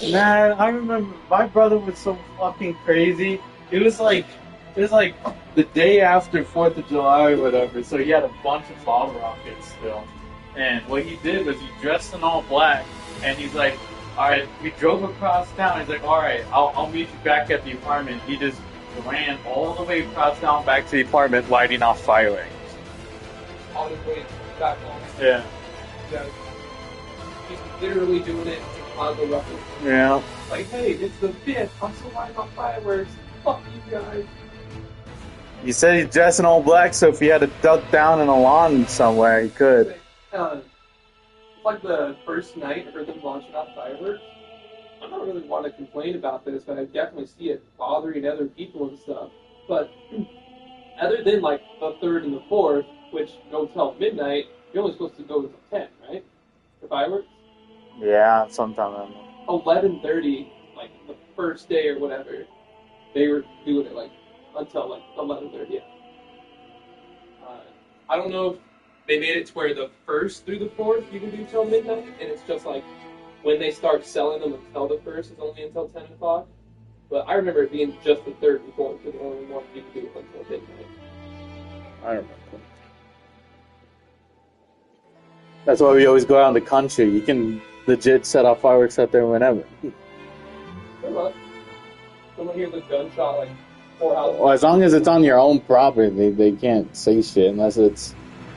Man, I remember my brother was so fucking crazy. It was like the day after 4th of July or whatever, so he had a bunch of bottle rockets still. And what he did was he dressed in all black and he's like, alright, we drove across town. He's like, alright, I'll meet you back at the apartment. He just ran all the way across town back to the apartment lighting off fireworks. On his way back home. Yeah. Yeah. He's literally doing it on the record. Yeah. Like, hey, it's the 5th. I'm still lighting off fireworks. Fuck you guys. He said he's dressed in all black, so if he had to duck down in a lawn somewhere, he could. It's like the first night I heard them launching off fireworks. I don't really want to complain about this, but I definitely see it bothering other people and stuff. But other than like the 3rd and the 4th, which go till midnight, you're only supposed to go until 10, right? For fireworks? Yeah, sometime. 11:30, like the first day or whatever, they were doing it like until like 11:30. Yeah. I don't know if they made it to where the 1st through the 4th you can do till midnight, and it's just like when they start selling them until the 1st, it's only until 10 o'clock. But I remember it being just the 3rd and 4th are the only ones you can do it until midnight. I remember. That's why we always go out in the country. You can legit set off fireworks out there whenever. Pretty much. Someone hears a gunshot like 4 houses. Well, as long as it's on your own property, they can't say shit unless it's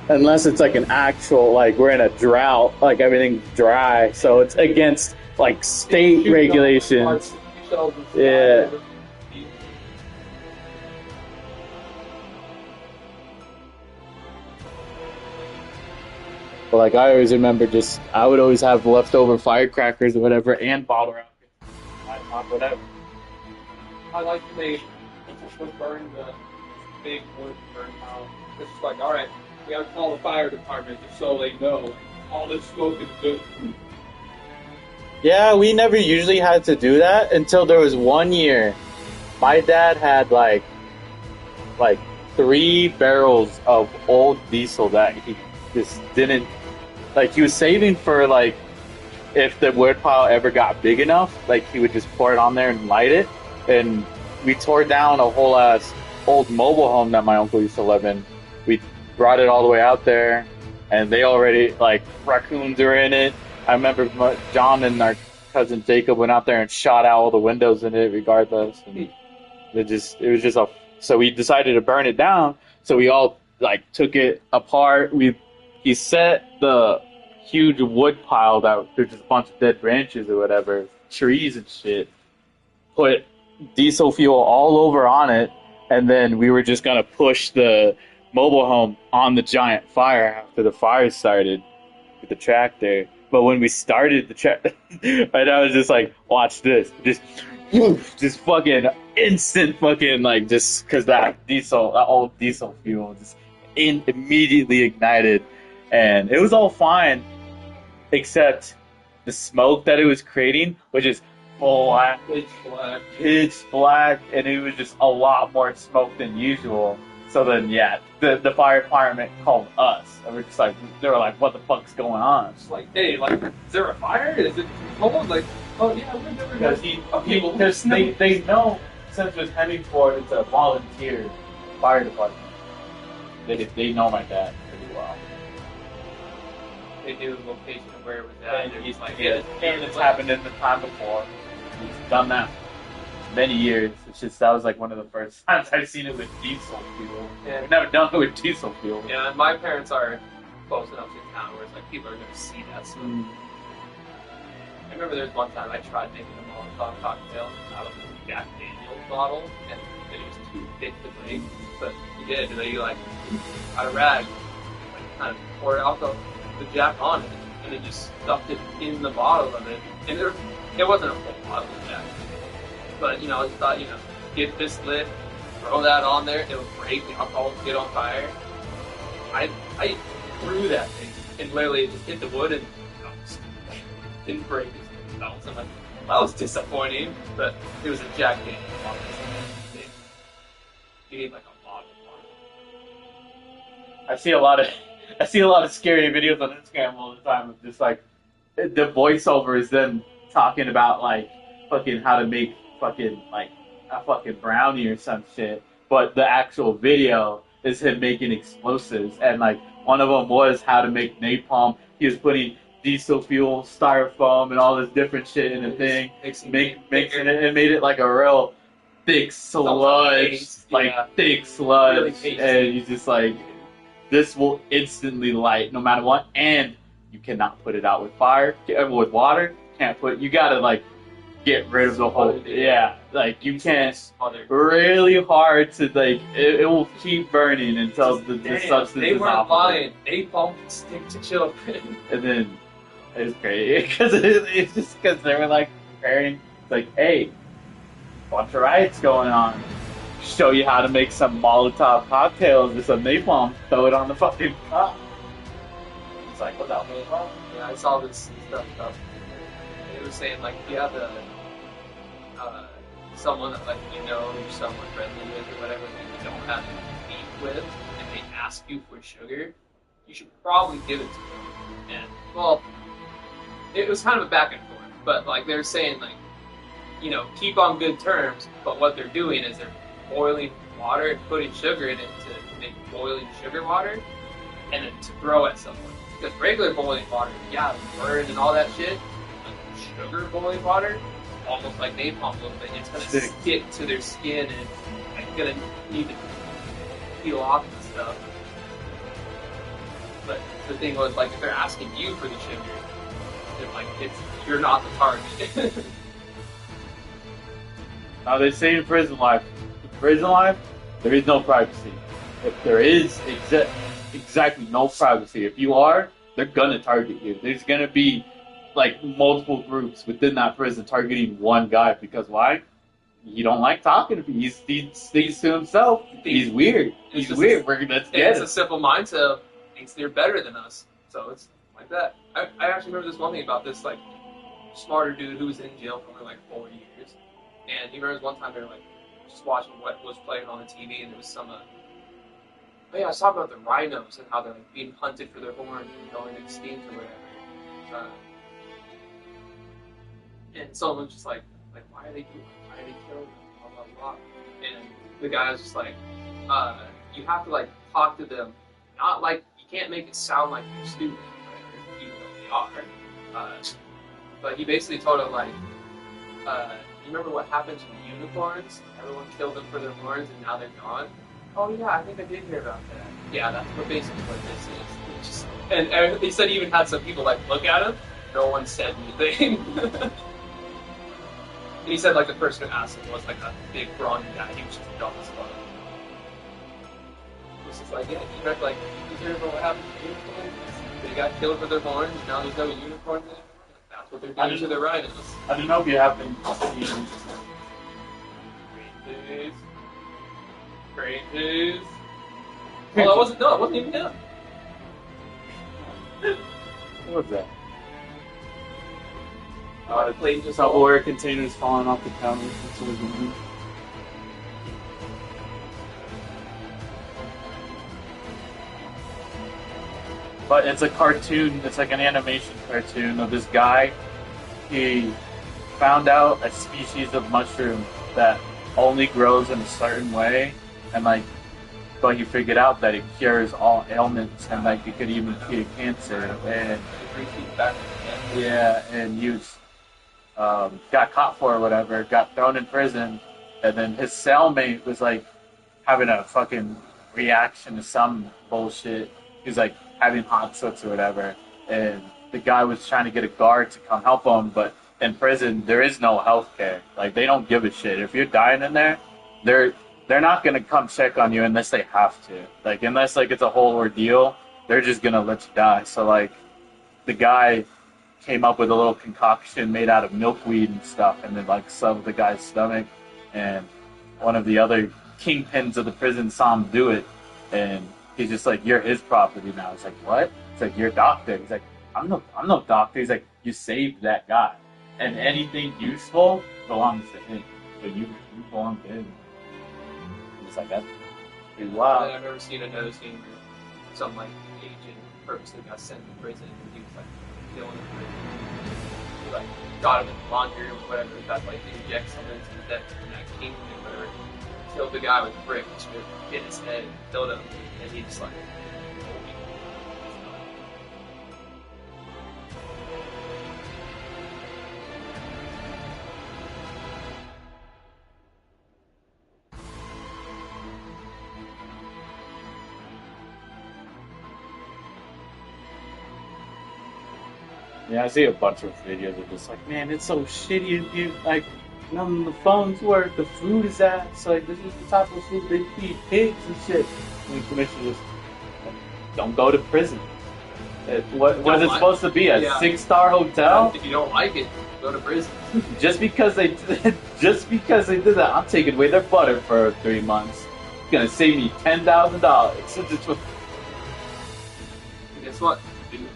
like an actual, like we're in a drought, like everything's dry, so it's against like state regulations. Yeah. But like I always remember, I would always have leftover firecrackers or whatever, and bottle rockets, whatever. I like when they would burn the big wood burn pile. It's just like, all right, we got to call the fire department just so they know all this smoke is good. Yeah, we never usually had to do that until there was one year. My dad had like 3 barrels of old diesel that he just didn't, like, he was saving for like if the wood pile ever got big enough, like he would just pour it on there and light it. And we tore down a whole ass old mobile home that my uncle used to live in. We brought it all the way out there, and they already, like, raccoons are in it. I remember John and our cousin Jacob went out there and shot out all the windows in it regardless. And so we decided to burn it down. So we all like took it apart. He set the huge wood pile that there's just a bunch of dead branches or whatever, trees and shit. Put diesel fuel all over on it, and then we were just gonna push the mobile home on the giant fire after the fire started with the tractor. But when we started the tractor, and I was just like, watch this, just fucking instant fucking, like, just because that old diesel fuel just immediately ignited, and it was all fine except the smoke that it was creating, which is black, pitch black, and it was just a lot more smoke than usual. So then, yeah, the fire department called us, and we're just like, they were like, "What the fuck's going on?" It's like, hey, like, is there a fire? Is it cold? Like, oh yeah, we've never because they know, since it's Hemingford, it's a volunteer fire department. They know my dad pretty well. They knew the location of where it was at. And he's like, yeah, and it's happened in the time before. He's done that many years. It's just that was like one of the first times I've seen it with diesel fuel. Yeah. We've never done it with diesel fuel. Yeah, and my parents are close enough to town where it's like people are going to see that stuff. I remember there was one time I tried making a Molotov cocktail out of a Jack Daniels bottle, and it was too thick to break. But you did, and then you like got a rag, like kind of poured alcohol, the Jack on it, and then just stuffed it in the bottle of it. And it wasn't a full bottle of Jack. But, you know, I thought, you know, get this lit, throw that on there, it'll break, the alcohol will get on fire. I threw that thing, and literally it just hit the wood, and didn't break. I'm like, that was disappointing, but it was a Jack Daniels bottle. You need like a lot of water. I see a lot of scary videos on Instagram all the time of just like the voiceover is them talking about like fucking how to make fucking like a fucking brownie or some shit, but the actual video is him making explosives, and like one of them was how to make napalm. He was putting diesel fuel, styrofoam, and all this different shit in a thing, mixing it, and made it like a real thick sludge, thick sludge, really, and he's just like, this will instantly light no matter what, and you cannot put it out with fire, with water. Can't put. You gotta like get rid of the whole. Yeah, like you can't. Really hard to like. It will keep burning until the substance they is weren't off. lying. Napalm can stick to children. And then it's great because it's just because they were like preparing. It's like, hey, bunch of riots going on. Show you how to make some Molotov cocktails with some napalm. Throw it on the fucking top. It's like, what the hell? Yeah, I saw this stuff up. They were saying like, if you have someone that like you know you're somewhat friendly with or whatever that you don't have beef with, and they ask you for sugar, you should probably give it to them. And well, it was kind of a back and forth, but like they were saying like, you know, keep on good terms, but what they're doing is they're boiling water and putting sugar in it to make boiling sugar water, and then to throw at someone. Because regular boiling water, yeah, burn and all that shit. But sugar boiling water, almost like napalm a little bit, it's gonna stick to their skin and it's gonna need to peel off and stuff. But the thing was, like, if they're asking you for the sugar, then like you're not the target. Now they say in prison life, there is no privacy. If there is exactly no privacy, if you are, they're gonna target you. There's gonna be like multiple groups within that prison targeting one guy because why? He don't like talking to me. He thinks to himself. He's weird. He's weird. Let's get It's a simple mindset of thinks they're better than us. So it's like that. I actually remember this one thing about this like smarter dude who was in jail for only like 4 years. And he remembers one time they were like just watching what was playing on the TV, and there was some. Oh yeah, I was talking about the rhinos and how they're like being hunted for their horns and going extinct or whatever. And someone was just like why are they doing? Why are they killing them? Blah blah blah. And the guy was just like, you have to like talk to them, not like you can't make it sound like you're stupid, or whatever, even though they are. But he basically told him like. You remember what happened to the unicorns? Everyone killed them for their horns and now they're gone? Oh yeah, I think I did hear about that. Yeah, that's basically what this is. It's just, and he said he even had some people like look at him. No one said anything. And he said like the person who asked him was like a big brawny guy. He was just dumb as fuck. It was just like, yeah, you read like, you hear about what happened to the unicorns? They got killed for their horns and now there's no unicorns anymore. That's what they're doing to their rhinos. I don't know if you happen to see Great news. Well, it wasn't even him. What was that? The plane just Tupperware containers falling off the counter. But it's a cartoon. It's like an animation cartoon of this guy. He found out a species of mushroom that only grows in a certain way, and like, but he figured out that it cures all ailments, and like it could even cure cancer. And yeah, and he was, got caught for it or whatever, got thrown in prison, and then his cellmate was like having a fucking reaction to some bullshit. He was like having hot sweats or whatever, and the guy was trying to get a guard to come help him, but in prison there is no health care. Like they don't give a shit. If you're dying in there, they're not gonna come check on you unless they have to. Like unless like it's a whole ordeal, they're just gonna let you die. So like the guy came up with a little concoction made out of milkweed and stuff, and then like shoved the guy's stomach, and one of the other kingpins of the prison saw him do it, and he's just like, you're his property now. It's like, what? It's like, you're a doctor. He's like, I'm no doctor. He's like, you saved that guy, and anything useful belongs to him. So you belong to him. It's like, that's pretty wild. I've never seen another scene where some like agent purposely got sent to prison and he was like killing him. like got him in the laundry room or whatever, got like inject something into that king or whatever. Killed the guy with bricks, hit his head, killed him, and he just like. Yeah, I see a bunch of videos of just like, man, it's so shitty. You like, none of the phones work. The food is ass. Like, this is the type of food they feed pigs and shit. And the commissioner just don't go to prison. What is it supposed to be? A 6-star hotel? If you don't like it, go to prison. just because they did that, I'm taking away their butter for 3 months. It's gonna save me $10,000. Guess what? Dude.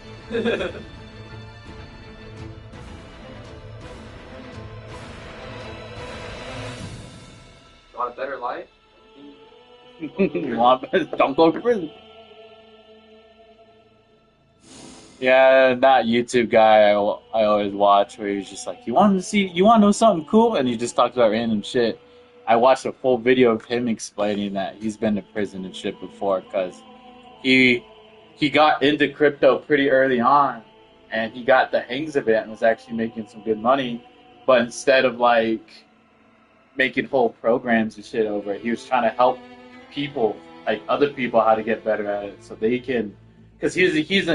Want a better life? Don't go to prison. Yeah, that YouTube guy I always watch where he's just like, you want to know something cool? And he just talks about random shit. I watched a full video of him explaining that he's been to prison and shit before because he got into crypto pretty early on and he got the hangs of it and was actually making some good money. But instead of like making whole programs and shit over it, he was trying to help people, like other people, how to get better at it so they can, because he's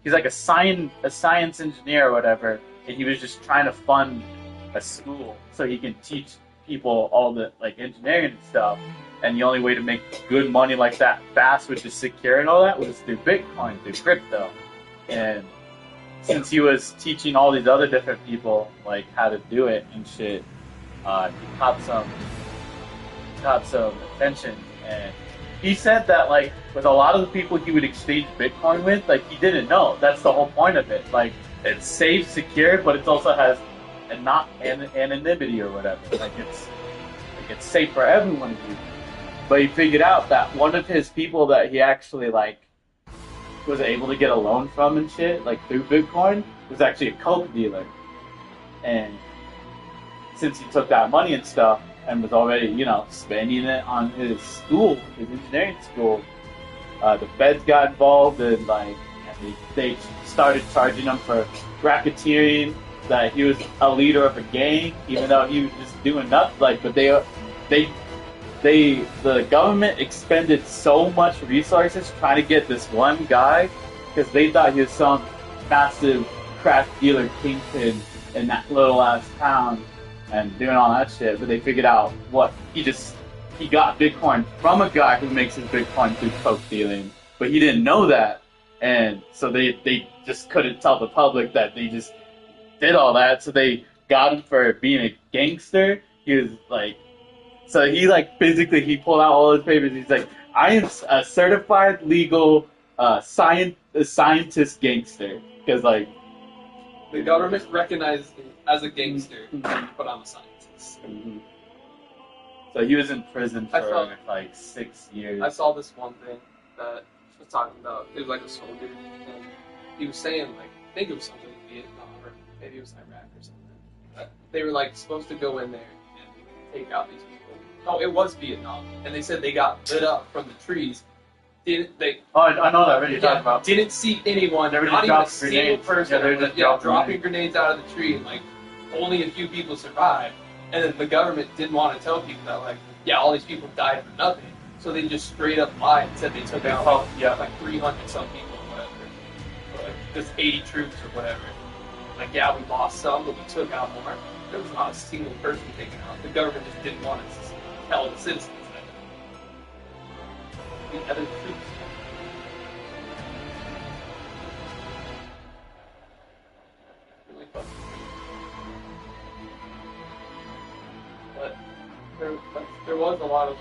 like a science engineer or whatever, and he was just trying to fund a school so he can teach people all the like engineering and stuff. And the only way to make good money like that fast, which is secure and all that, was through Bitcoin, through crypto. And since he was teaching all these other different people like how to do it and shit, he caught some attention. And he said that like with a lot of the people he would exchange Bitcoin with, like he didn't know. That's the whole point of it. Like it's safe, secure, but it also has anonymity or whatever. Like it's safe for everyone to use. But he figured out that one of his people that he actually like was able to get a loan from and shit, like through Bitcoin, was actually a coke dealer. And since he took that money and stuff and was already, spending it on his school, his engineering school, the feds got involved and they started charging him for racketeering, that he was a leader of a gang, even though he was just doing nothing. But the government expended so much resources trying to get this one guy because they thought he was some massive crack dealer kingpin in that little ass town and doing all that shit. But they figured out he got Bitcoin from a guy who makes his Bitcoin through coke dealing, but he didn't know that, and so they just couldn't tell the public that they just did all that. So they got him for being a gangster. He was like. So he physically pulled out all his papers. He's like, I am a certified legal scientist gangster, because the government recognized him as a gangster, but I'm a scientist. Mm-hmm. So he was in prison for 6 years. I saw this one thing that was talking about. It was like a soldier, and he was saying I think it was something in Vietnam or maybe it was Iraq or something. They were supposed to go in there and take out these people. No, it was Vietnam, and they said they got lit up from the trees. Oh, I know that. What you're talking about? Didn't see anyone. They were not just even a dropping single grenades. person. They were just dropping grenades out of the tree, and only a few people survived. And then the government didn't want to tell people that all these people died for nothing. So they just straight up lied and said they took out 300 some people or whatever, or just 80 troops or whatever. We lost some, but we took out more. There was not a single person taken out. The government just didn't want to tell the citizens that. The other troops. Really fun. But there was a lot of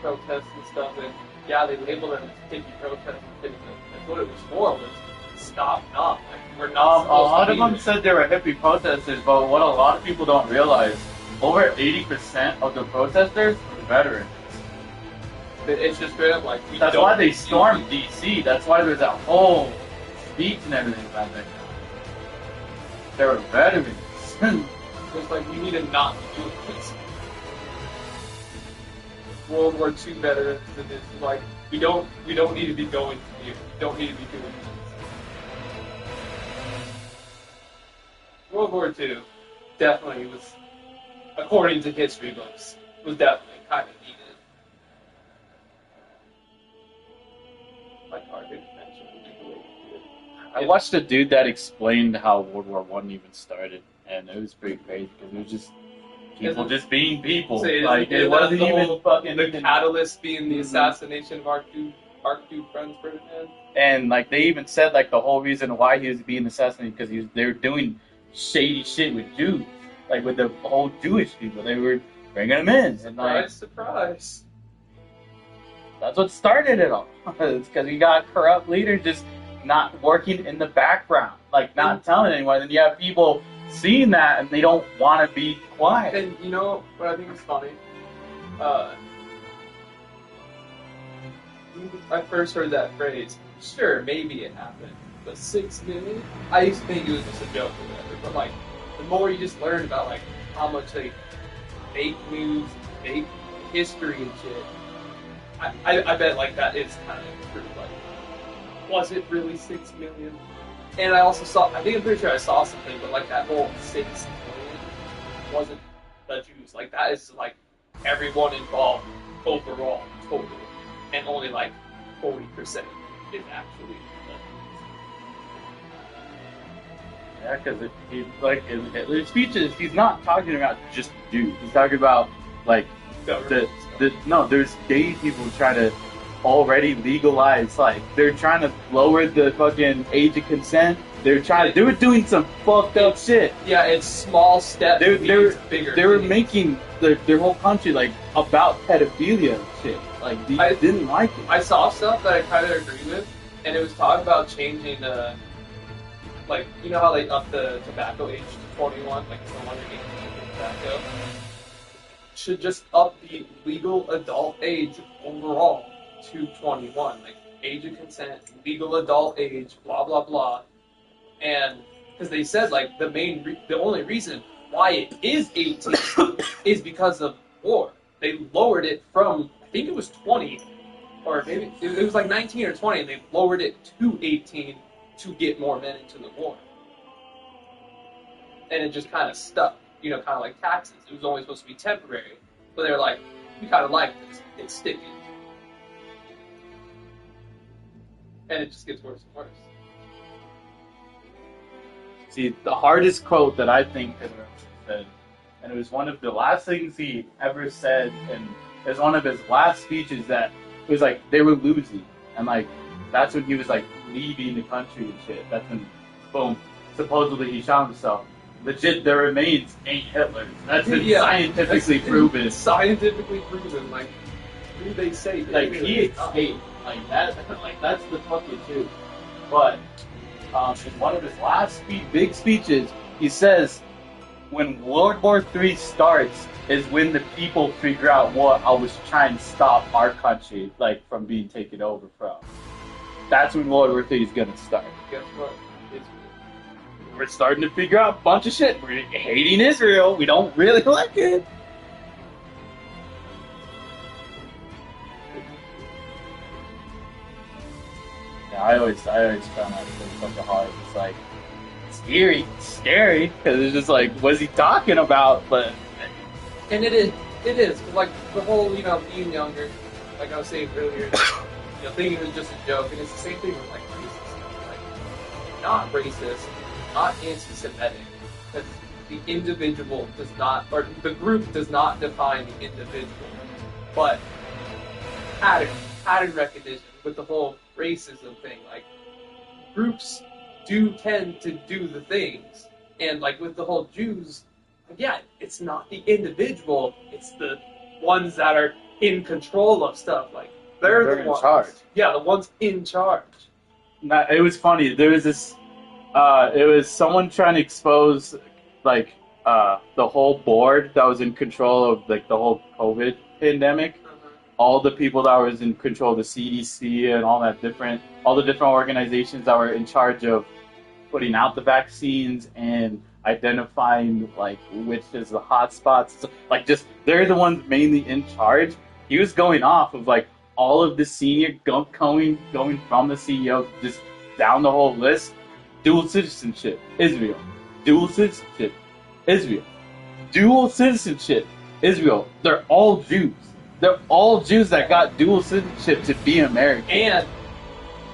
protests and stuff, and they labeled it as sticky protests. That's what it was for, was stop not. We're not. A lot of them said they were hippie protesters, but what a lot of people don't realize, over 80% of the protesters were veterans. It's just straight up that's why they stormed DC. That's why there's that whole speech and everything back there. They were veterans. It's like we need to not be doing this. World War II veterans and it's like we don't need to be going to you. We don't need to be doing this. World War II definitely was, according to history books, was definitely kind of needed. Like our good mention, I watched a dude that explained how World War One even started, and it was pretty crazy because it was just people just being people. So Like it wasn't even fucking the catalyst being the assassination of Archduke Franz Ferdinand. And like they even said like the whole reason why he was being assassinated because they were doing shady shit with Jews, like with the whole Jewish people. They were bringing them in, and like Surprise. that's what started it all. It's because you got corrupt leaders just not working in the background, like not telling anyone. And you have people seeing that and they don't want to be quiet. And you know what I think is funny? I first heard that phrase. Sure, maybe it happened, but 6 million? I used to think it was just a joke or whatever. But like, the more you just learn about like how much like fake news, fake history and shit, I bet like that is kind of true. Like, was it really 6 million? And I also saw, I think I'm pretty sure I saw something, but like that whole 6 million wasn't the Jews. Like that is like everyone involved overall, totally. And only like 40% is actually the Jews. Yeah, because like in Hitler's speeches, he's not talking about just Jews. He's talking about like there's gay people trying to already legalize, like they're trying to lower the fucking age of consent. They were doing some fucked up shit. Yeah, it's small steps. They were making their whole country like about pedophilia and shit. Like I didn't like it. I saw stuff that I kind of agree with, and it was talking about changing like you know how they up the tobacco age to 21, like it's no longer 18 for tobacco. Should just up the legal adult age overall to 21, like age of consent, legal adult age, blah blah blah, and because they said like the only reason why it is 18 is because of war. They lowered it from I think it was 20, or maybe it was like 19 or 20, and they lowered it to 18 to get more men into the war, and it just kind of stuck. You know, kind of like taxes. It was only supposed to be temporary, but they were like, we kind of like this. It's sticking. And it just gets worse and worse. See, the hardest quote that I think Hitler said, and it was one of the last things he ever said, and it was one of his last speeches that it was like they were losing, and like that's when he was like leaving the country and shit. That's when, boom, supposedly he shot himself. Legit, their remains ain't Hitler's. That's been scientifically proven. It's scientifically proven. Like, who they say? Like he escaped. Like that. Like that's the fucking truth. But in one of his last big speeches, he says, "When World War III starts, is when the people figure out what I was trying to stop our country like from being taken over from. That's when World War III is gonna start." Guess what? We're starting to figure out a bunch of shit. We're hating Israel. We don't really like it. Yeah, I always found that fucking hard. It's like scary, because it's just like, what's he talking about? But and it is like the whole being younger, like I was saying earlier, thinking it was just a joke, and it's the same thing with like racist stuff. Like not racist. Not anti-Semitic, because the individual does not, or the group does not define the individual, but pattern recognition with the whole racism thing. Like, groups do tend to do the things, and like with the whole Jews, again, it's not the individual, it's the ones that are in control of stuff. Like, they're the ones in charge. Yeah, the ones in charge. Now, it was funny. There was this. It was someone trying to expose, like, the whole board that was in control of, like, the whole COVID pandemic. All the people that was in control of the CDC and all the different organizations that were in charge of putting out the vaccines and identifying like which is the hot spots. Like just they're the ones mainly in charge. He was going off of like all of the senior going from the CEO just down the whole list. Dual citizenship, Israel. Dual citizenship, Israel. Dual citizenship, Israel. They're all Jews. They're all Jews that got dual citizenship to be American. And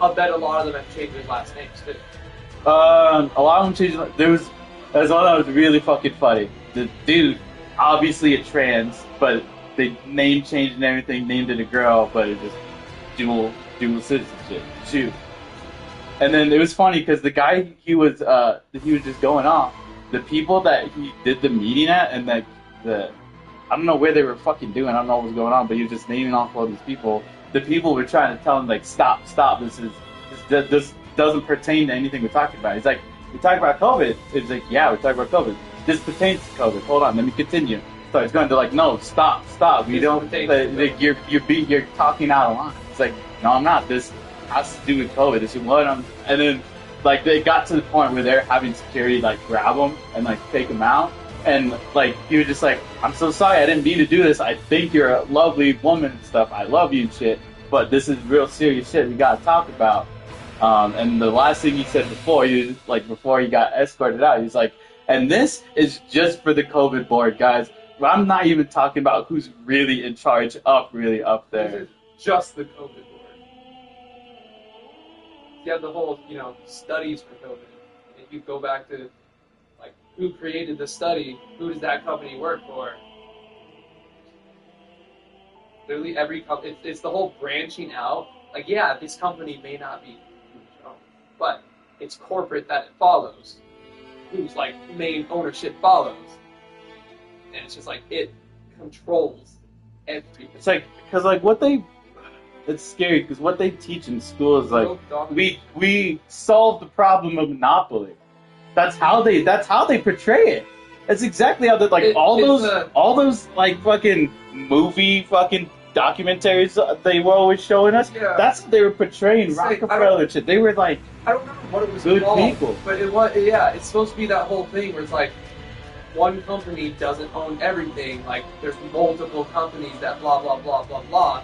I bet a lot of them have changed their last names too. A lot of them changed. There's one that was really fucking funny. The dude, obviously a trans, but they name changed and everything, named it a girl, but it just dual citizenship, Jew. And then it was funny because the guy he was just going off. The people that he did the meeting at, and like the I don't know where they were fucking doing. I don't know what was going on, but he was just naming off all these people. The people were trying to tell him like, stop. This doesn't pertain to anything we're talking about. He's like, we talking about COVID. It's like, yeah, we're talking about COVID. This pertains to COVID. Hold on, let me continue. So he's going to like, no, stop. We don't. You're talking out of line. It's like, no, I'm not. This has to do with COVID. This is what I'm. And then like they got to the point where they're having security like grab him and like take him out. And like he was just like, I'm so sorry, I didn't mean to do this. I think you're a lovely woman and stuff. I love you and shit. But this is real serious shit we gotta talk about. And the last thing he said before he got escorted out, he's like, and this is just for the COVID board, guys. I'm not even talking about who's really in charge really up there. This is just the COVID board. You have the whole, studies for COVID. If you go back to like who created the study, who does that company work for? Literally every company, it's the whole branching out. Like, yeah, this company may not be owned, but it's corporate that it follows, whose like main ownership follows, and it's just like it controls everything. It's like because like it's scary because what they teach in school is like we solve the problem of monopoly. That's how they portray it. It's exactly how they all those like fucking movie fucking documentaries they were always showing us. Yeah. That's what they were portraying. Rockefeller shit. They were like I don't remember what it was good called, people. but it's supposed to be that whole thing where it's like one company doesn't own everything. Like there's multiple companies that blah blah blah blah blah.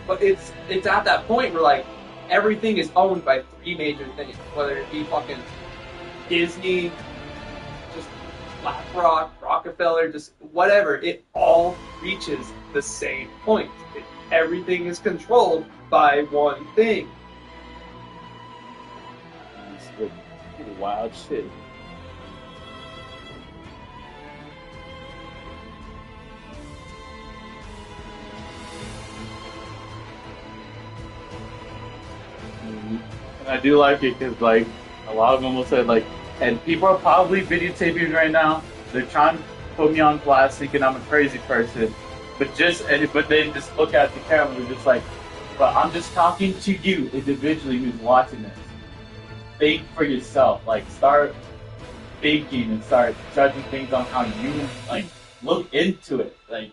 But it's at that point where like everything is owned by three major things, whether it be fucking Disney, just BlackRock, Rockefeller, just whatever. It all reaches the same point. Everything is controlled by one thing. It's wild shit. And I do like it because like a lot of them will say like, and people are probably videotaping right now. They're trying to put me on blast, thinking I'm a crazy person. But then just look at the camera and just like, but I'm just talking to you individually who's watching this. Think for yourself. Like start thinking and start judging things on how you like look into it. Like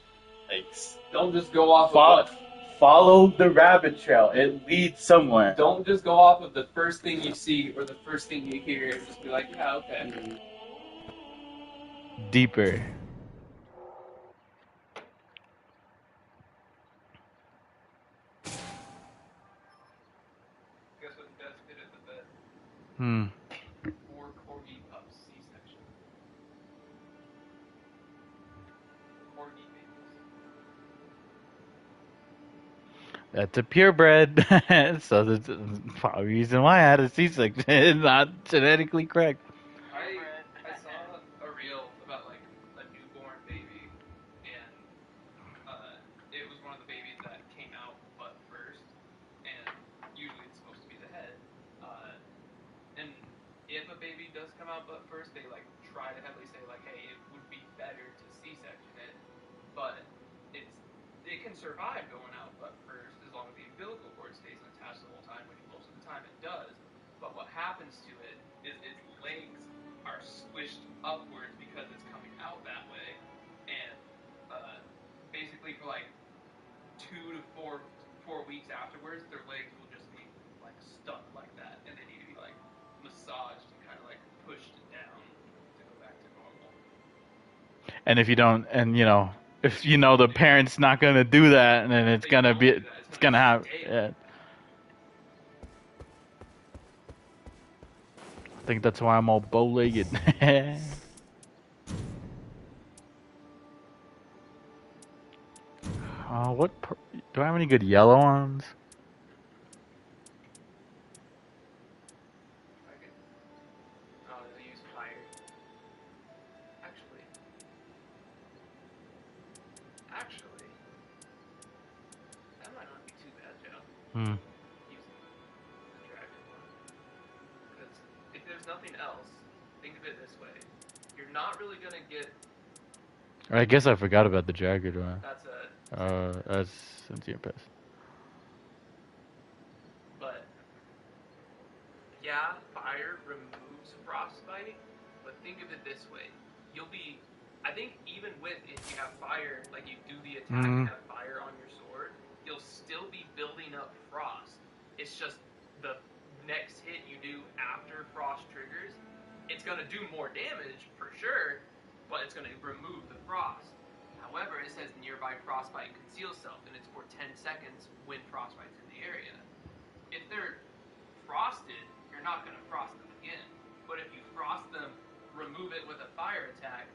don't just go off of follow the rabbit trail. It leads somewhere. Don't just go off of the first thing you see or the first thing you hear and just be like, yeah, okay. Deeper. Guess what the best bit of the bed? 4 corgi pups C-section. Corgi babies. That's a purebred. So that's probably the reason why I had a C-section. It's not genetically correct. I saw a reel about like a newborn baby, and it was one of the babies that came out butt first, and usually it's supposed to be the head. And if a baby does come out butt first, they like try to heavily say like, hey, it would be better to C-section it, but it can survive going out butt first as long as the umbilical cord stays attached the whole time, which most of the time it does. But what happens to it is its legs are squished upwards because it's coming out that way, and basically for like 2 to 4 weeks afterwards, their legs will just be like stuck like that, and they need to be like massaged and kind of like pushed down to go back to And if you don't, and if the parent's not gonna do that, then it's They gonna don't be, do that. it's gonna have. stay. Yeah. I think that's why I'm all bow-legged. Do I have any good yellow ones? Okay. Oh, they use fire. Actually, that might not be too bad, Joe. Hmm. Using the dragon one, because if there's nothing else, think of it this way: you're not really gonna get. I guess I forgot about the jagged one. That's a. That's sentient pest. But yeah, fire removes frostbite. But think of it this way: you'll be. I think even with if you have fire, like you do the attack and have fire on your sword, you'll still be building up frost. It's just the next hit you do after frost triggers, it's gonna do more damage for sure, but it's gonna remove the frost. However, it says nearby frostbite conceals self, and it's for 10 seconds when frostbite's in the area. If they're frosted, you're not going to frost them again. But if you frost them, remove it with a fire attack,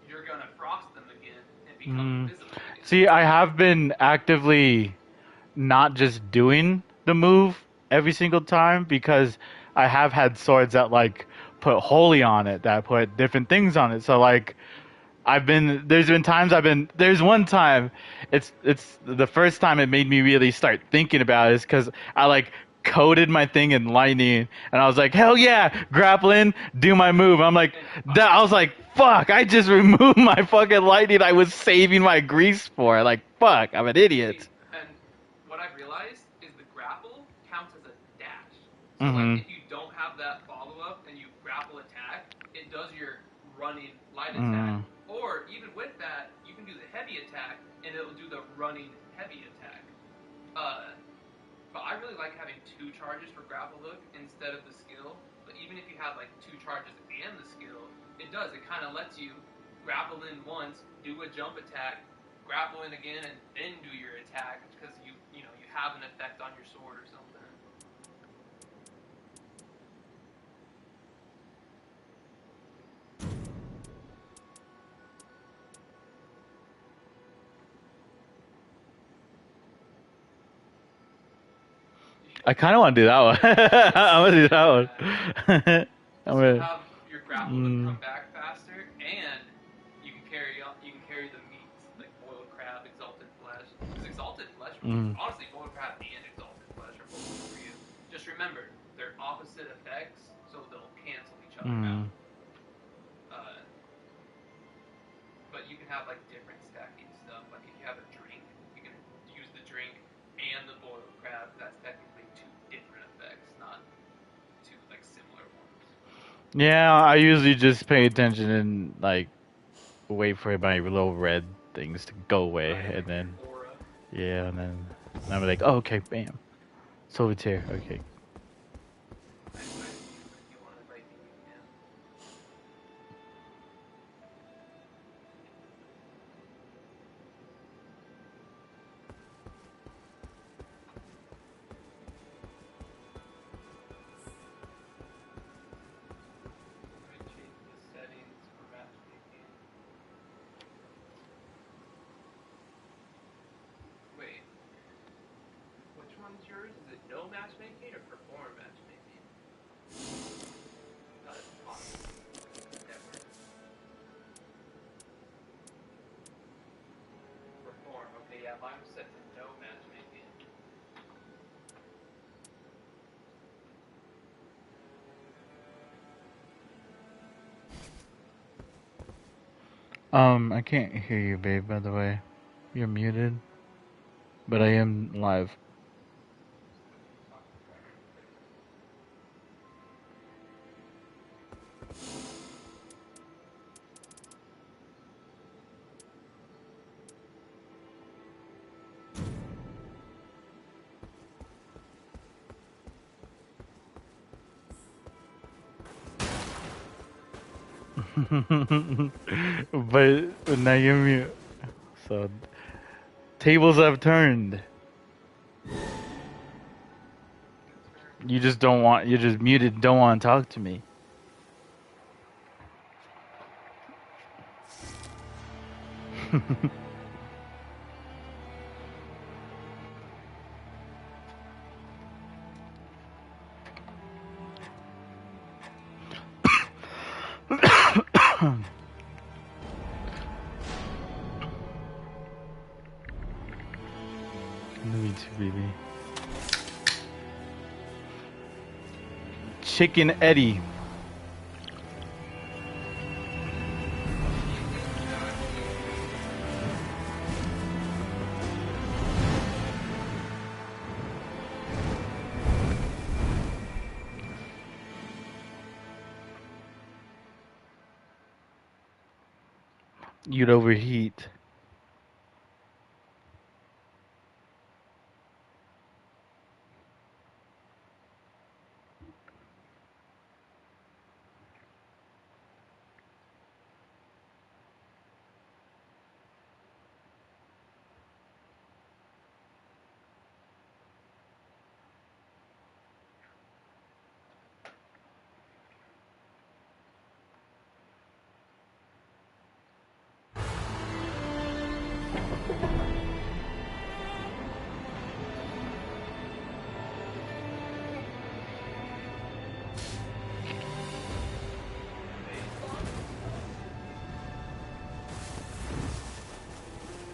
you're going to frost them again and become invisible again. See, I have been actively not just doing the move every single time because I have had swords that like put holy on it, that put different things on it. So like there's one time, it's the first time it made me really start thinking about it is because I like coded my thing in lightning and I was like, hell yeah, grappling, do my move. I'm like, I was like, fuck, I just removed my fucking lightning I was saving my grease for. Like, fuck, I'm an idiot. And what I've realized is the grapple counts as a dash. So like if you don't have that follow up and you grapple attack, it does your running light attack. Or even with that, you can do the heavy attack and it'll do the running heavy attack. But I really like having 2 charges for grapple hook instead of the skill. But even if you have like 2 charges and the skill, it does. It kind of lets you grapple in once, do a jump attack, grapple in again, and then do your attack because you have an effect on your sword or something. I kind of want to do that one. I'm gonna do that one. You have your grapple hook come back faster, and you can carry the meats like boiled crab, exalted flesh. Because exalted flesh, honestly, boiled crab and exalted flesh are both good for you. Just remember, they're opposite effects, so they'll cancel each other out. But you can have like different stacking stuff. Like if you have a drink, you can use the drink and the boiled crab. That's technically 2 different effects, not 2 like similar ones. Yeah, I usually just pay attention and like wait for my little red things to go away, and then and then I'm like, oh, okay, bam, solitaire, okay. Wait, which one's yours? Is it no matchmaking or perform matchmaking? That's awesome. Perform. Okay, yeah, mine was set to no matchmaking. I can't hear you, babe, by the way. You're muted. But I am live. But now you're mute. So tables have turned. You just don't want. You're just muted. Don't want to talk to me. Me too, baby. Chicken Eddie. You'd overheat.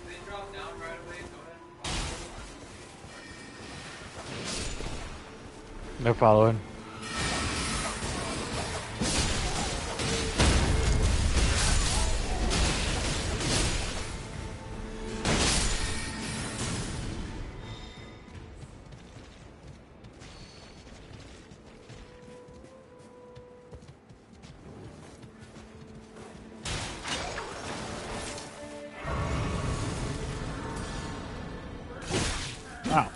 They drop down right away. Go ahead. They're following. Ow.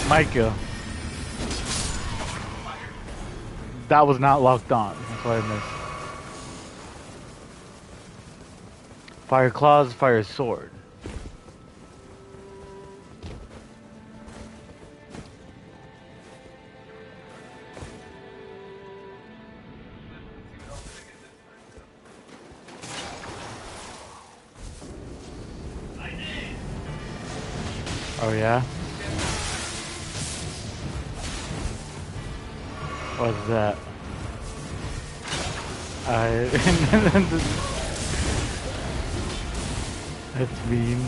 My kill. That was not locked on. That's why I missed. Fire claws, fire sword. Oh yeah? What's that? That's mean.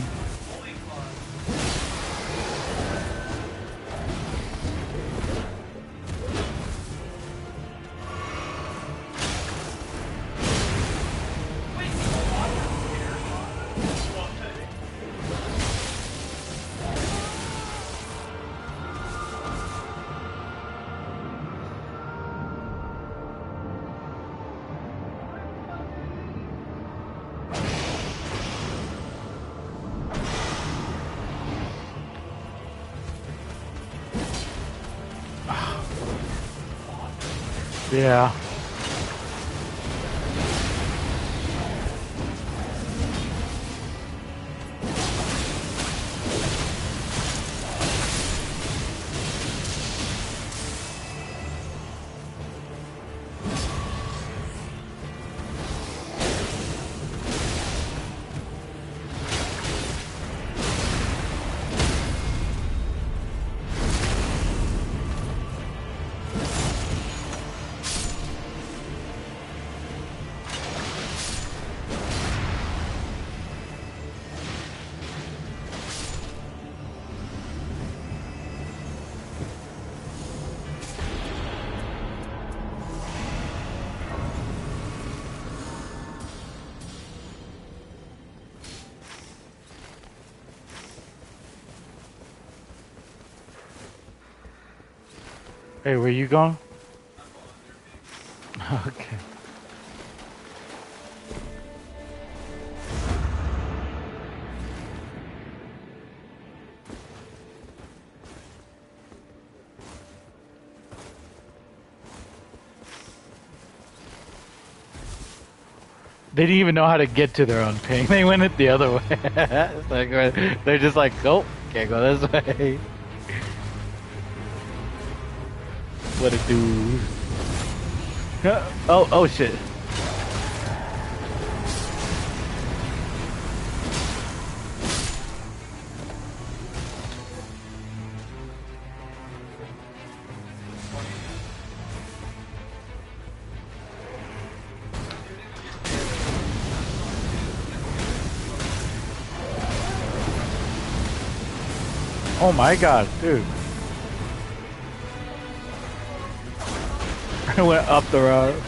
Yeah. Hey, where you going? Okay. They didn't even know how to get to their own ping. They went it the other way. It's like they're just like, oh, can't go this way. What a dude. Oh shit. Oh my god, dude. I went up the road.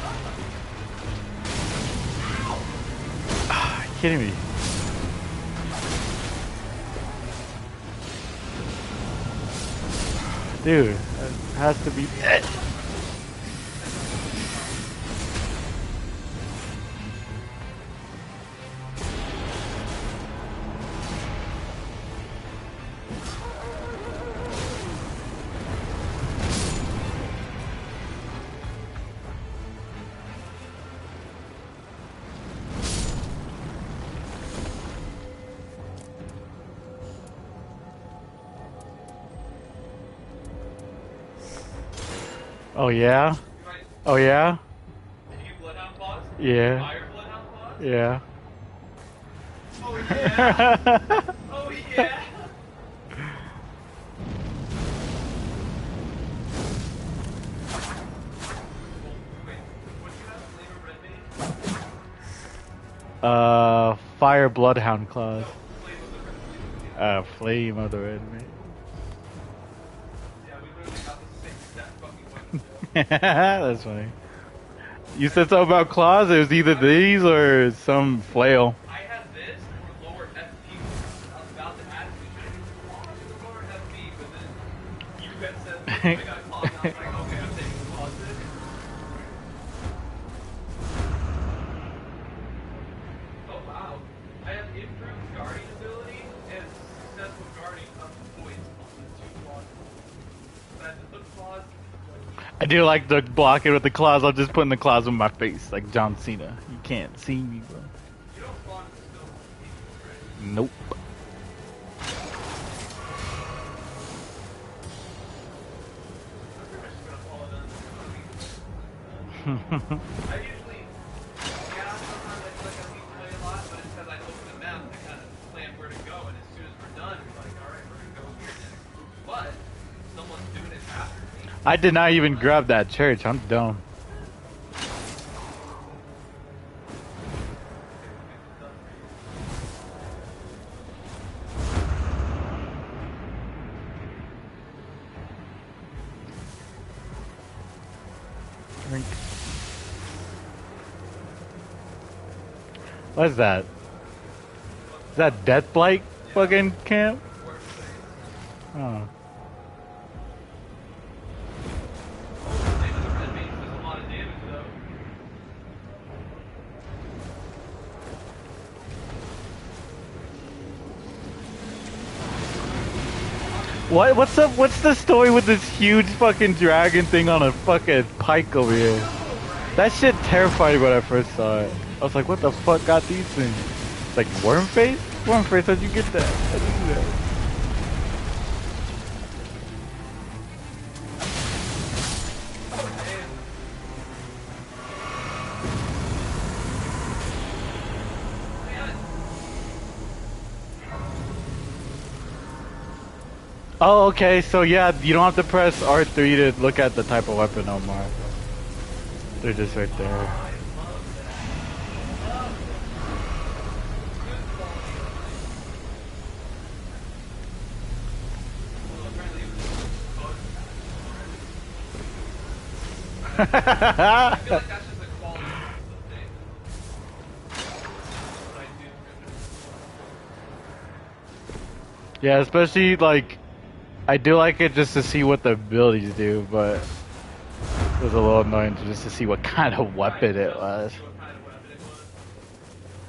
Ah, are you kidding me? Dude, that has to be. Oh yeah? Right. Oh yeah? Did you Bloodhound pause? Yeah. Fire Bloodhound pause? Yeah. Oh yeah! Oh yeah! Wait, what do you have? Flame of Red Mane? Fire Bloodhound Claws. No, Flame of the Red Mane. Flame of the Red Mane. Yeah, we literally got the same exact fucking weapon. That's funny. You said something about claws? It was either these or some flail. I had this for lower FP. I was about to add it. For lower FP, but then you guys said I got claws. And I was like, okay, I'm taking claws then. Oh wow. I have improved guarding ability and successful guarding up to points on the 2 claws. But I have to put claws. I do like to block it with the claws. I'll just put in the claws with my face, like John Cena. You can't see me, bro. You don't spawn still, right? Nope. I'm pretty much just gonna follow them. I usually, yeah, sometimes I feel like I need to play a lot, but it's because I open the map and I kind of plan where to go, and as soon as we're done, it's like, alright, we're gonna go here next. But, someone's doing it after me. I did not even grab that church. I'm dumb. Drink. What is that? Is that Death Blight fucking camp? Oh. Flame of the Red Mane does a lot of damage, though. What? What's up? What's the story with this huge fucking dragon thing on a fucking pike over here? That shit terrified me when I first saw it. I was like, what the fuck got these things? It's like Wormface? Wormface, how'd you get that? How'd you do that? Oh, okay, so yeah, you don't have to press R3 to look at the type of weapon no more. They're just right there. I feel like that's just the quality of the thing. What I do. Yeah, especially like, I do like it just to see what the abilities do, but it was a little annoying just to see what kind of weapon it was. What kind of weapon it was.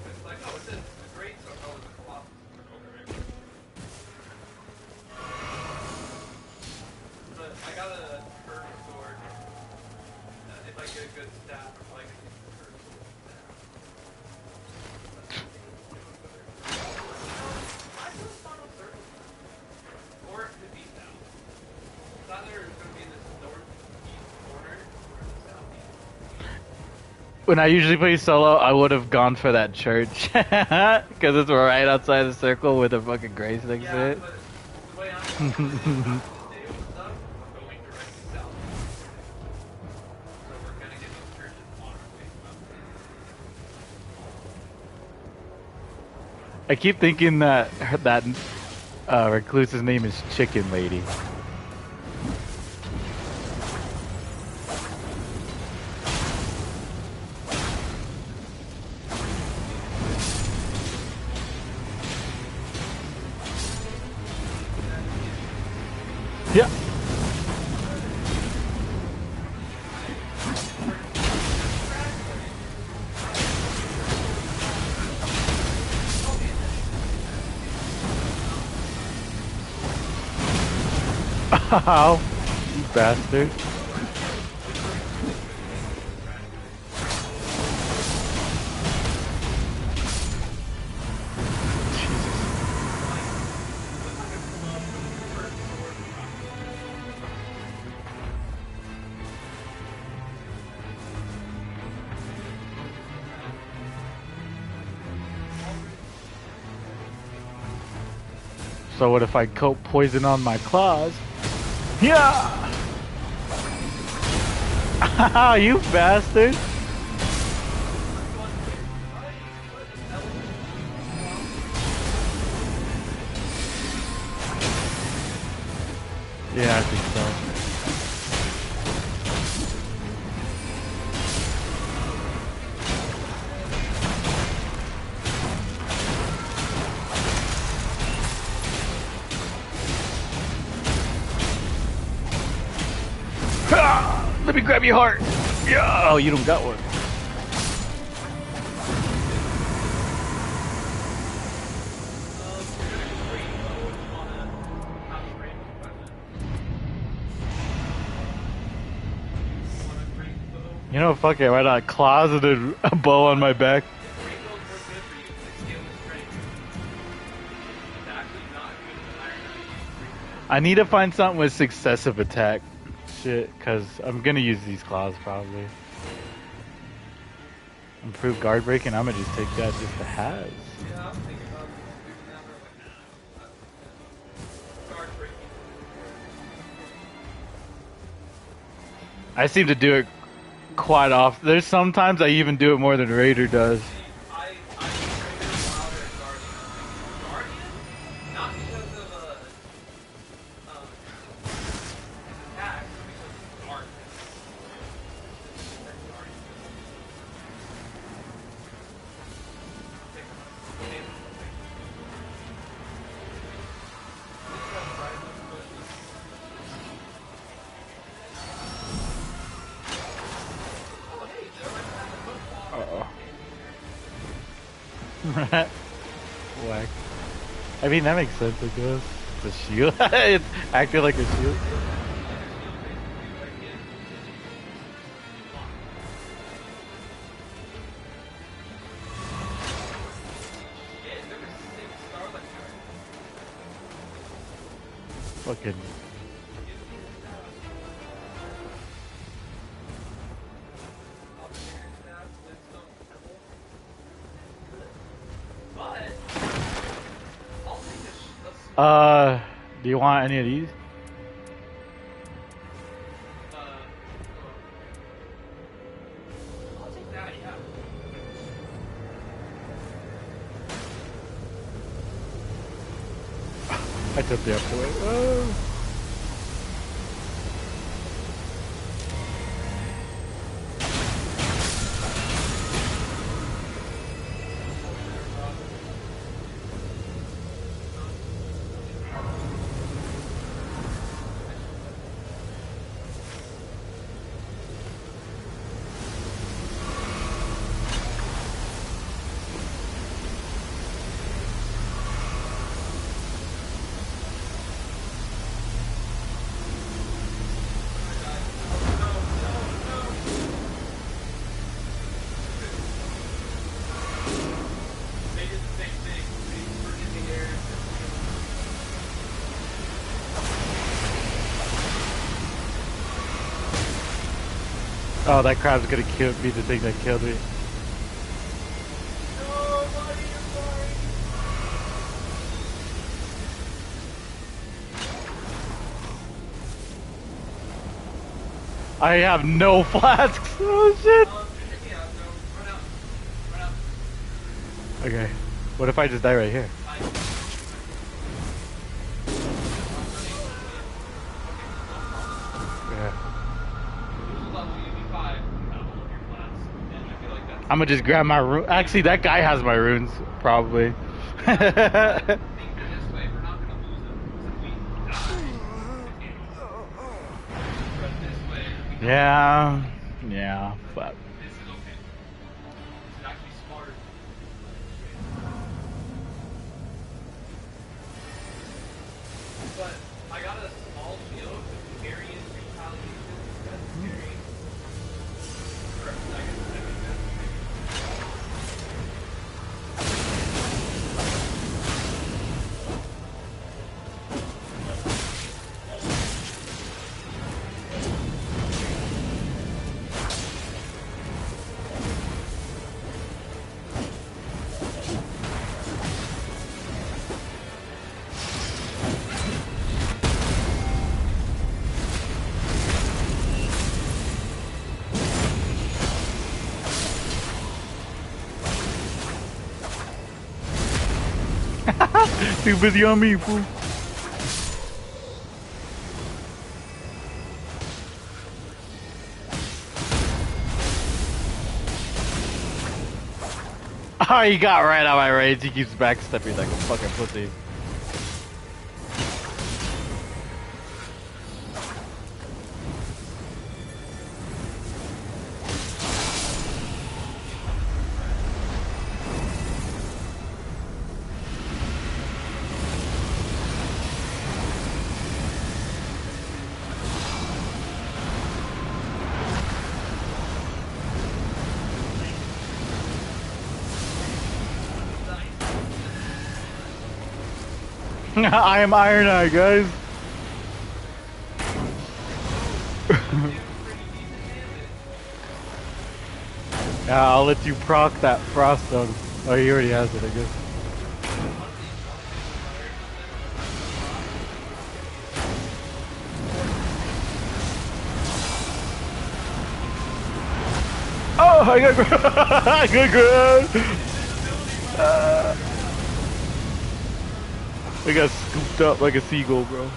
It's like, oh, it's a great sword. Oh, it's a colossus sword. Okay. But I got a curved sword. If I get a good staff, I'm like, a curved sword staff. When I usually play solo, I would have gone for that church because it's right outside the circle with a fucking grace next to Yeah, it. but the way I'm back to stay with stuff, I'm going directly south. So we're gonna get those churches on our way south. I keep thinking that recluse's name is Chicken Lady. Yeah. Ow, you bastard. So what if I coat poison on my claws? Yeah! You bastard! Yeah, I think so. Let me grab your heart. Yeah. Oh, you don't got one. You know, fuck it. Why not? Claws and a bow on my back. I need to find something with successive attack. Shit, because I'm gonna use these claws probably. Improve guard breaking. I'm gonna just take that just to have. Yeah, I'm thinking about doing that right now. Guard breaking. I seem to do it quite often. There's sometimes I even do it more than Raider does. I trigger louder at Guardian. Guardian? Not because of attack, but because of art. Whack. I mean, that makes sense, I guess. The shield. It's acting like a shield. Fucking. Do you want any of these? I'll take that, yeah. I took the upper way. Oh. Oh, that crab's gonna kill be the thing that killed me. No, buddy, you're sorry. I have no flasks. Oh shit. Hit me out, bro. Run out. Run out. Okay. What if I just die right here? Fine. Yeah. I'm I'm gonna just grab my rune. Actually, that guy has my runes, probably. Yeah. Yeah. But But I got a small shield with Aryan retaliation. That's scary. Or, I guess that's too busy on me, fool. Oh, he got right out of my range. He keeps backstepping like a fucking pussy. I am Iron Eye, guys. Yeah, I'll let you proc that Froststone. Oh, he already has it, I guess. Oh, I got good, good. I got scooped up like a seagull, bro.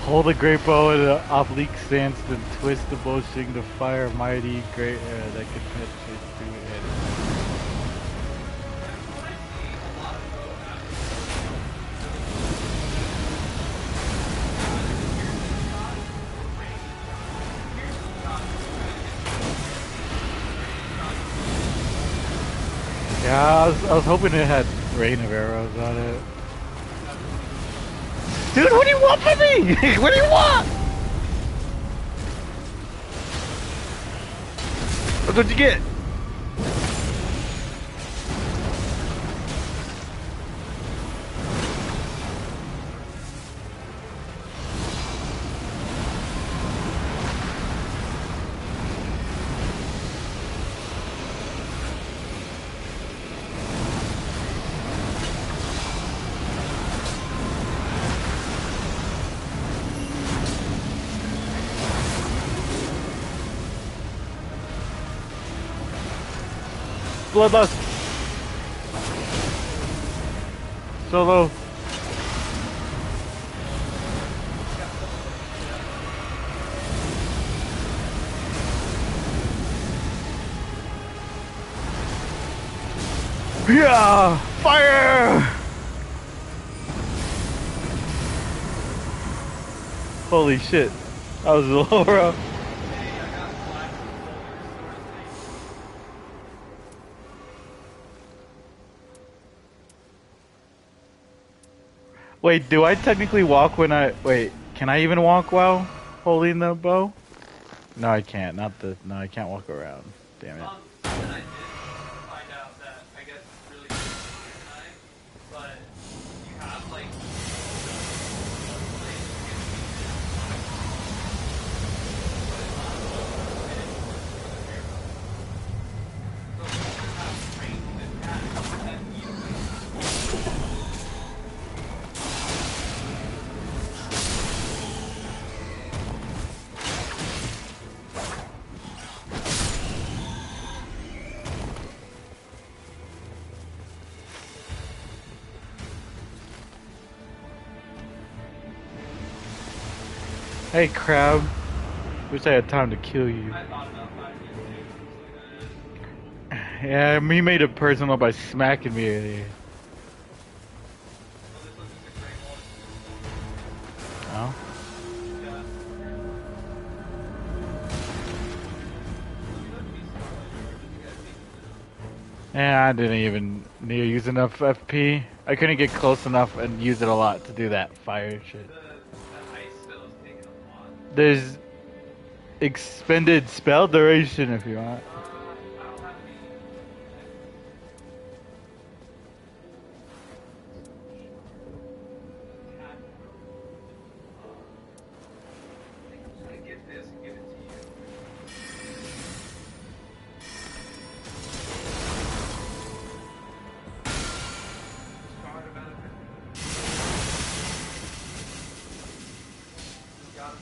Hold the great bow in an oblique stance, then twist the bowstring to fire a mighty great arrow that can penetrate through enemies. Yeah, I was hoping it had rain of arrows on it. Dude, what do you want from me? What do you want? What'd you get? Bloodlust. Solo. Yeah! Fire! Holy shit. That was a little rough. Wait, do I technically walk when I... Wait, can I even walk while holding the bow? No, I can't. Not the... No, I can't walk around. Damn it. And I did find out that I guess it's really good tonight, but you have like Hey, crab. Wish I had time to kill you. I thought about 5 years ago. Yeah, he made it personal by smacking me earlier. So this was just a great one. Oh? Yeah. Yeah, I didn't even need to use enough FP. I couldn't get close enough and use it a lot to do that fire shit. The ice spell is taking a lot. There's expended spell duration if you want. I don't have any. I think I'm just gonna get this and give it to you. Discard a benefit. Got it.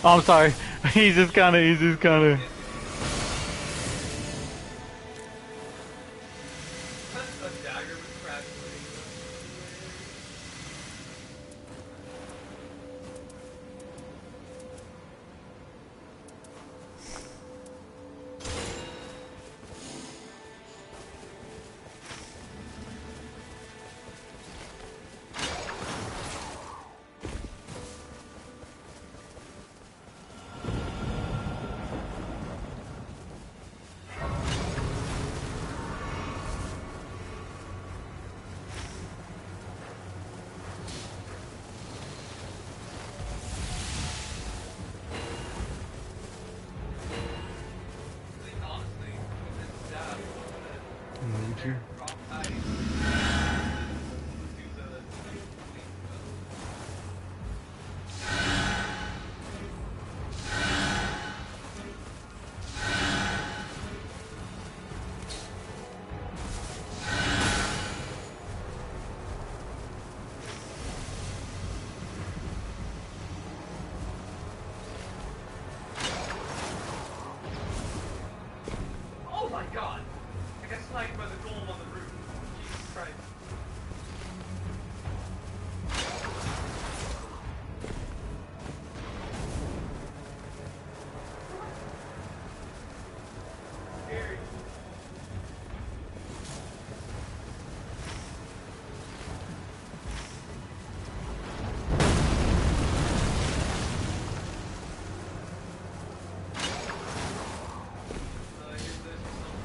Oh, I'm sorry. He's just kind of. A dagger with cracked blade. Honestly, with this staff, rock hide. Do the Oh my god! I got sniped by the golem on the roof. Jesus Christ. Scary. Here's this or something.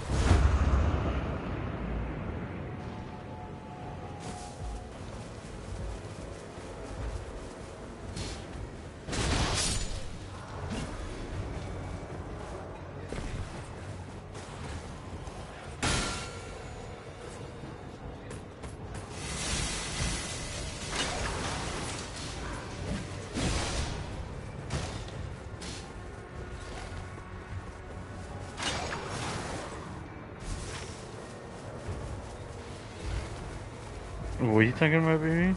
What are you talking about, baby?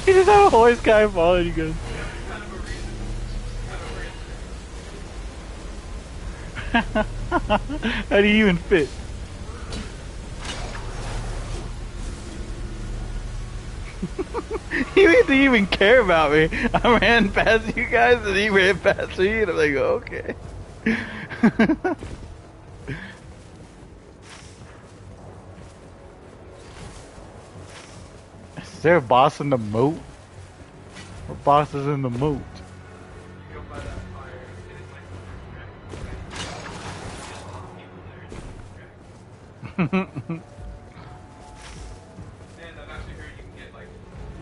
He just had a horse guy following you guys. Kind of a reason. Kind of random. How do you even fit? He didn't even care about me. I ran past you guys and he ran past me and I'm like, okay. Is there a boss in the moat? What boss is in the moat? You go by that fire, and it's like people there. And I've actually heard you can get like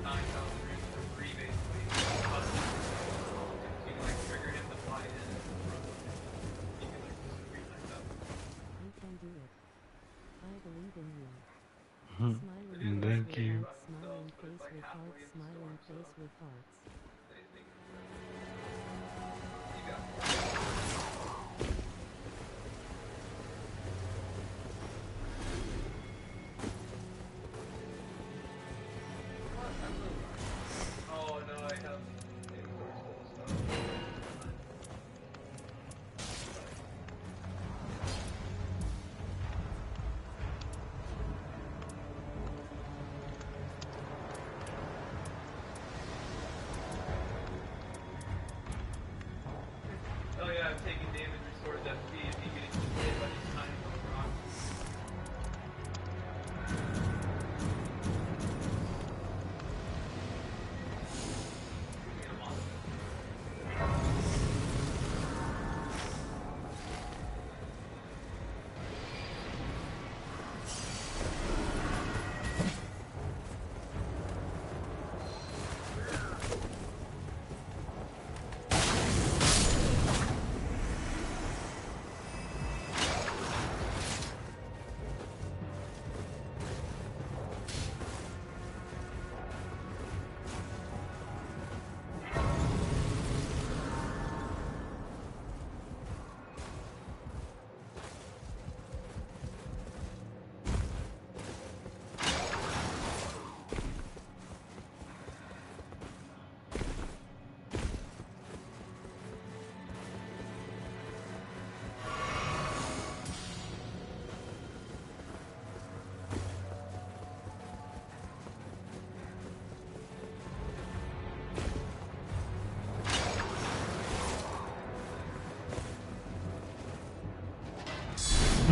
9,000 rings for free, basically. Plus, you can like trigger him to fly in and run with him. You can like just read like that. You can do it. I believe in you. Hmm. Smiling Thank face you. with hearts, smiling face with hearts, smiling face with hearts. Anything you got? Oh no, I have oh yeah, I'm taking damage, restores FP if he gets hit by these tiny little rocks.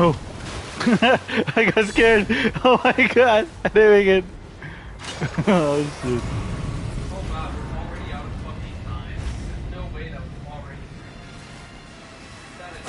Oh. I got scared. Oh my god. I didn't make it. Oh shit. Oh wow, we're already out of fucking time. There's no way that was already that is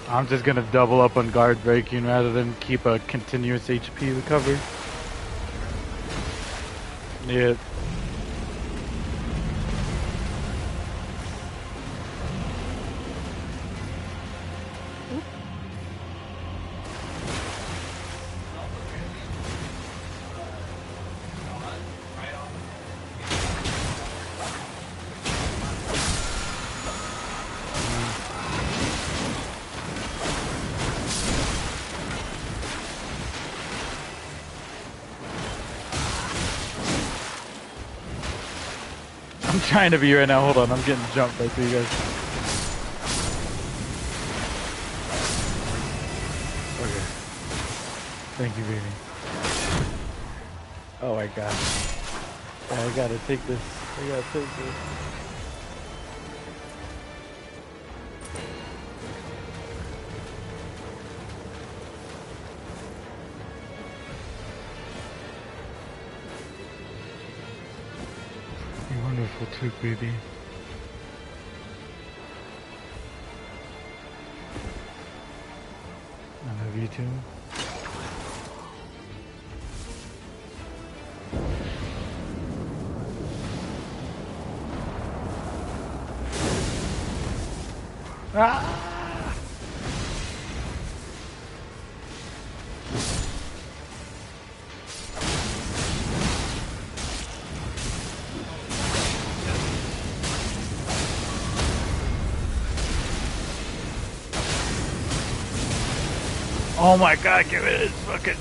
I'm just gonna double up on guard breaking rather than keep a continuous HP recovery. Yeah. I'm trying to be right now. Hold on, I'm getting jumped by three guys. Okay. Thank you, baby. Oh my god. Yeah, I gotta take this. I gotta take this. You wonderful too, baby. I love you too. Ah! Oh my god, give me this fucking...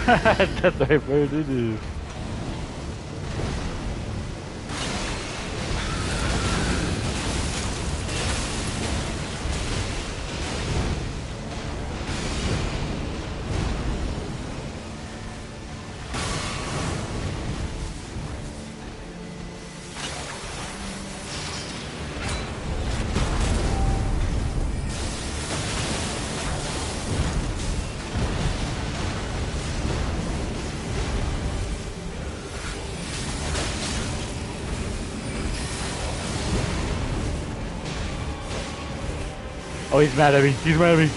That's right, bird it is. Oh, he's mad at me. He's mad at me.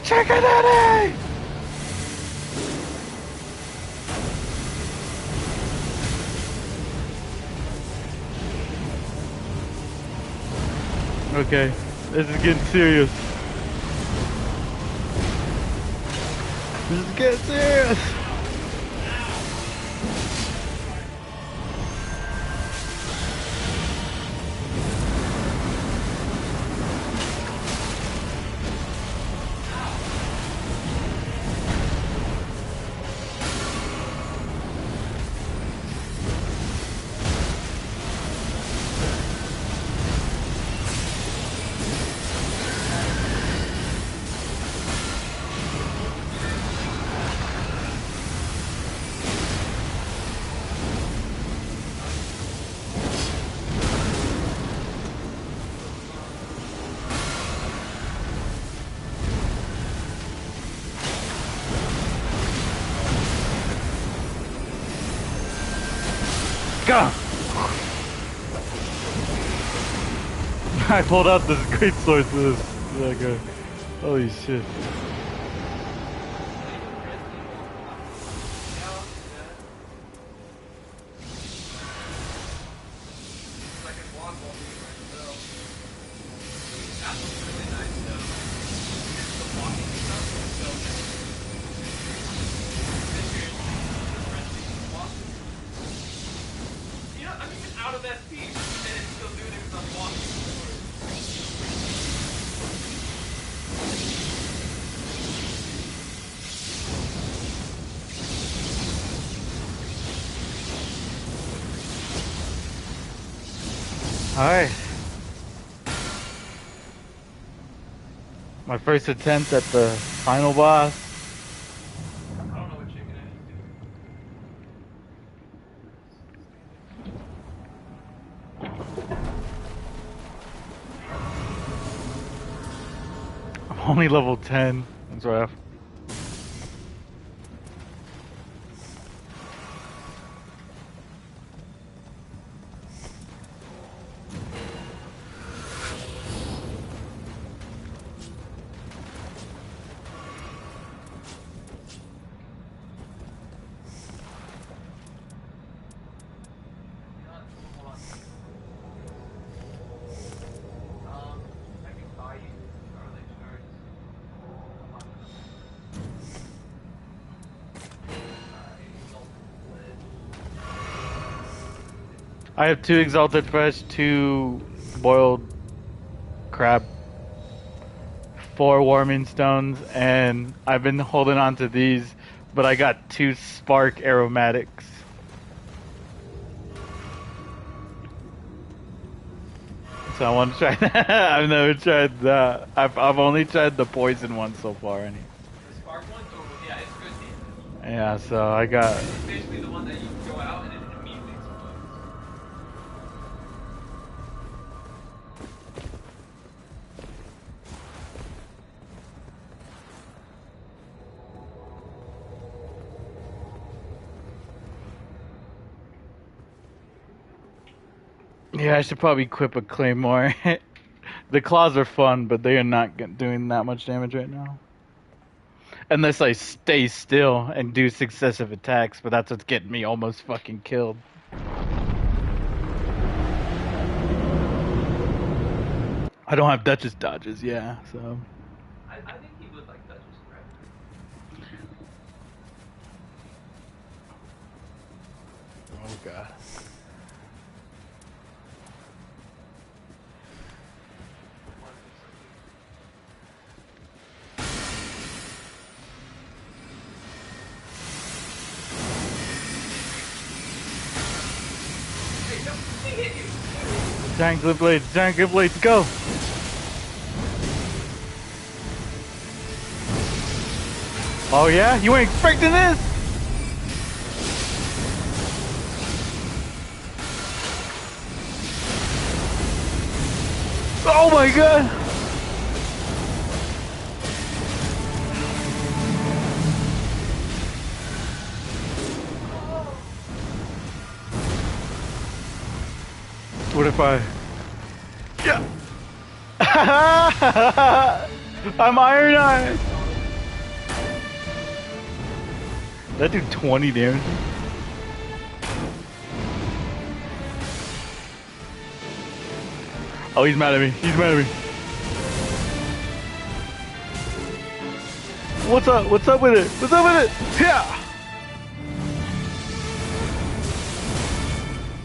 Check it out! Okay, this is getting serious. This is getting serious. Go! I pulled out this great sword for this. Guy. Holy shit. Alright. My first attempt at the final boss. I don't know what you're gonna I'm only level 10. That's rough. I can buy you Charlie Shards. I have 2 exalted fresh, 2 boiled crab, 4 warming stones, and I've been holding on to these, but I got 2 spark aromatics. So I want to try that. I've never tried that. I've only tried the poison one so far. The spark one? Oh, yeah, it's good damage. Yeah, so I got. It's basically the one that you go out and it immediately explodes. Yeah, I should probably equip a claymore. The claws are fun, but they are not doing that much damage right now. Unless I stay still and do successive attacks, but that's what's getting me almost fucking killed. I don't have Duchess dodges, yeah, so. I think he would like Duchess, right? Oh god. Hey, no, he hit you! Giant Glib Blades, go! Oh yeah? You weren't expecting this? Oh my god! What if I... Yeah! I'm Iron Eye! That did 20 damage. Oh, he's mad at me. He's mad at me. What's up? What's up with it? What's up with it? Yeah!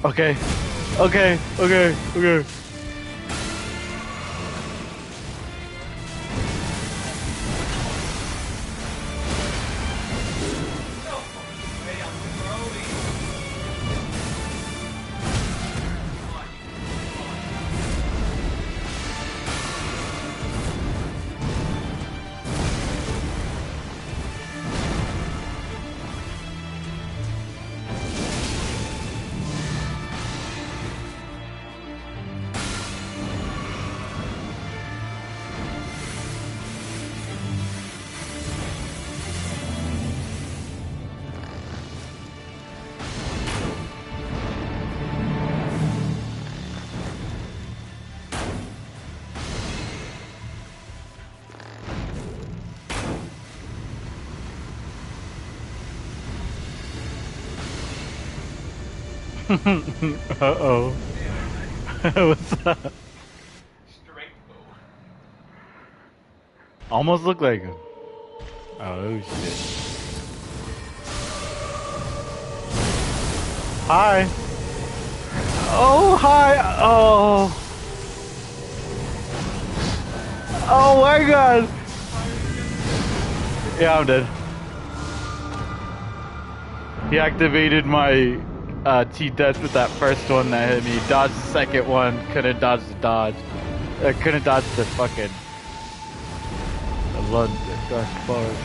Okay. Okay. Okay. Okay. No! Hey, I'm throwing. Come on, come on. Uh-oh. What's up? Strength bow. Almost looked like him. Oh, shit. Hi. Oh, hi. Oh. Oh my god. Yeah, I'm dead. He activated my T-Death with that first one that hit me. Dodged the second one. Couldn't dodge the dodge. Couldn't dodge the fucking... The lunge. Gosh, forward.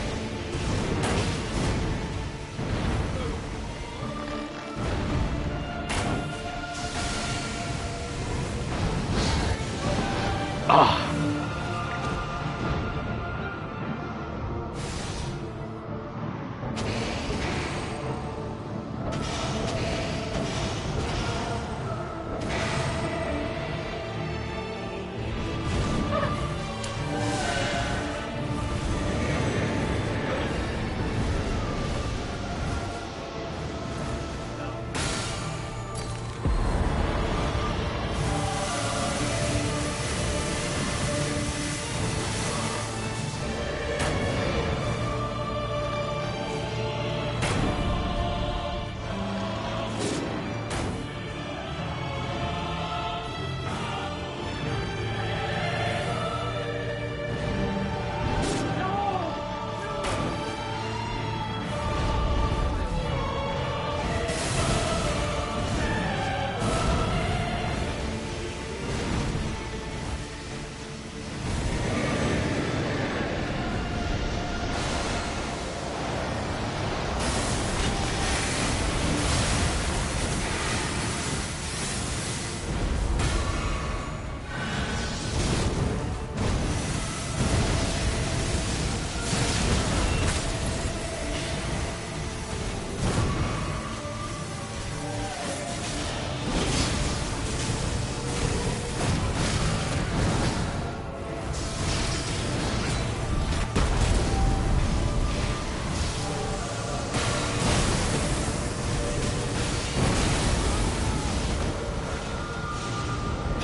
Ah.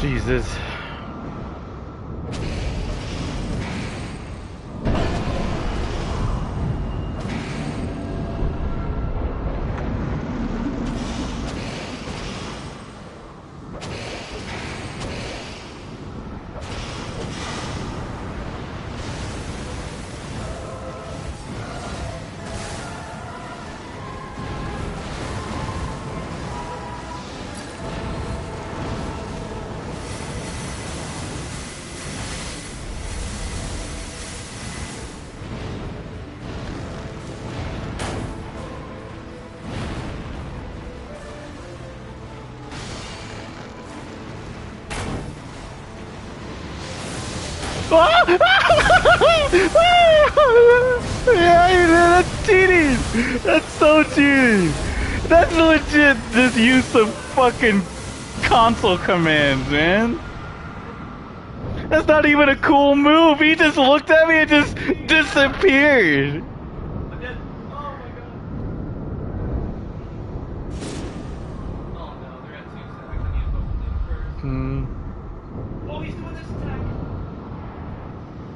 Jesus. Yeah, that's cheating. That's so cheating. That's legit just use of fucking console commands, man. That's not even a cool move. He just looked at me and just disappeared. But then, oh my god. Oh no, they're at 2 stacks. I need to focus them first. Hmm. Oh, he's doing this attack.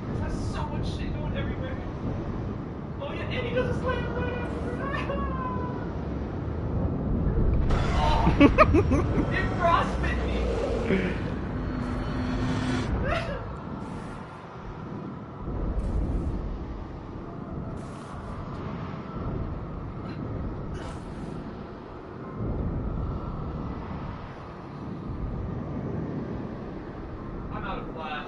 This has so much shit going everywhere. Oh yeah, and he does a slam right after. Oh, it frostbit me. I'm out of class.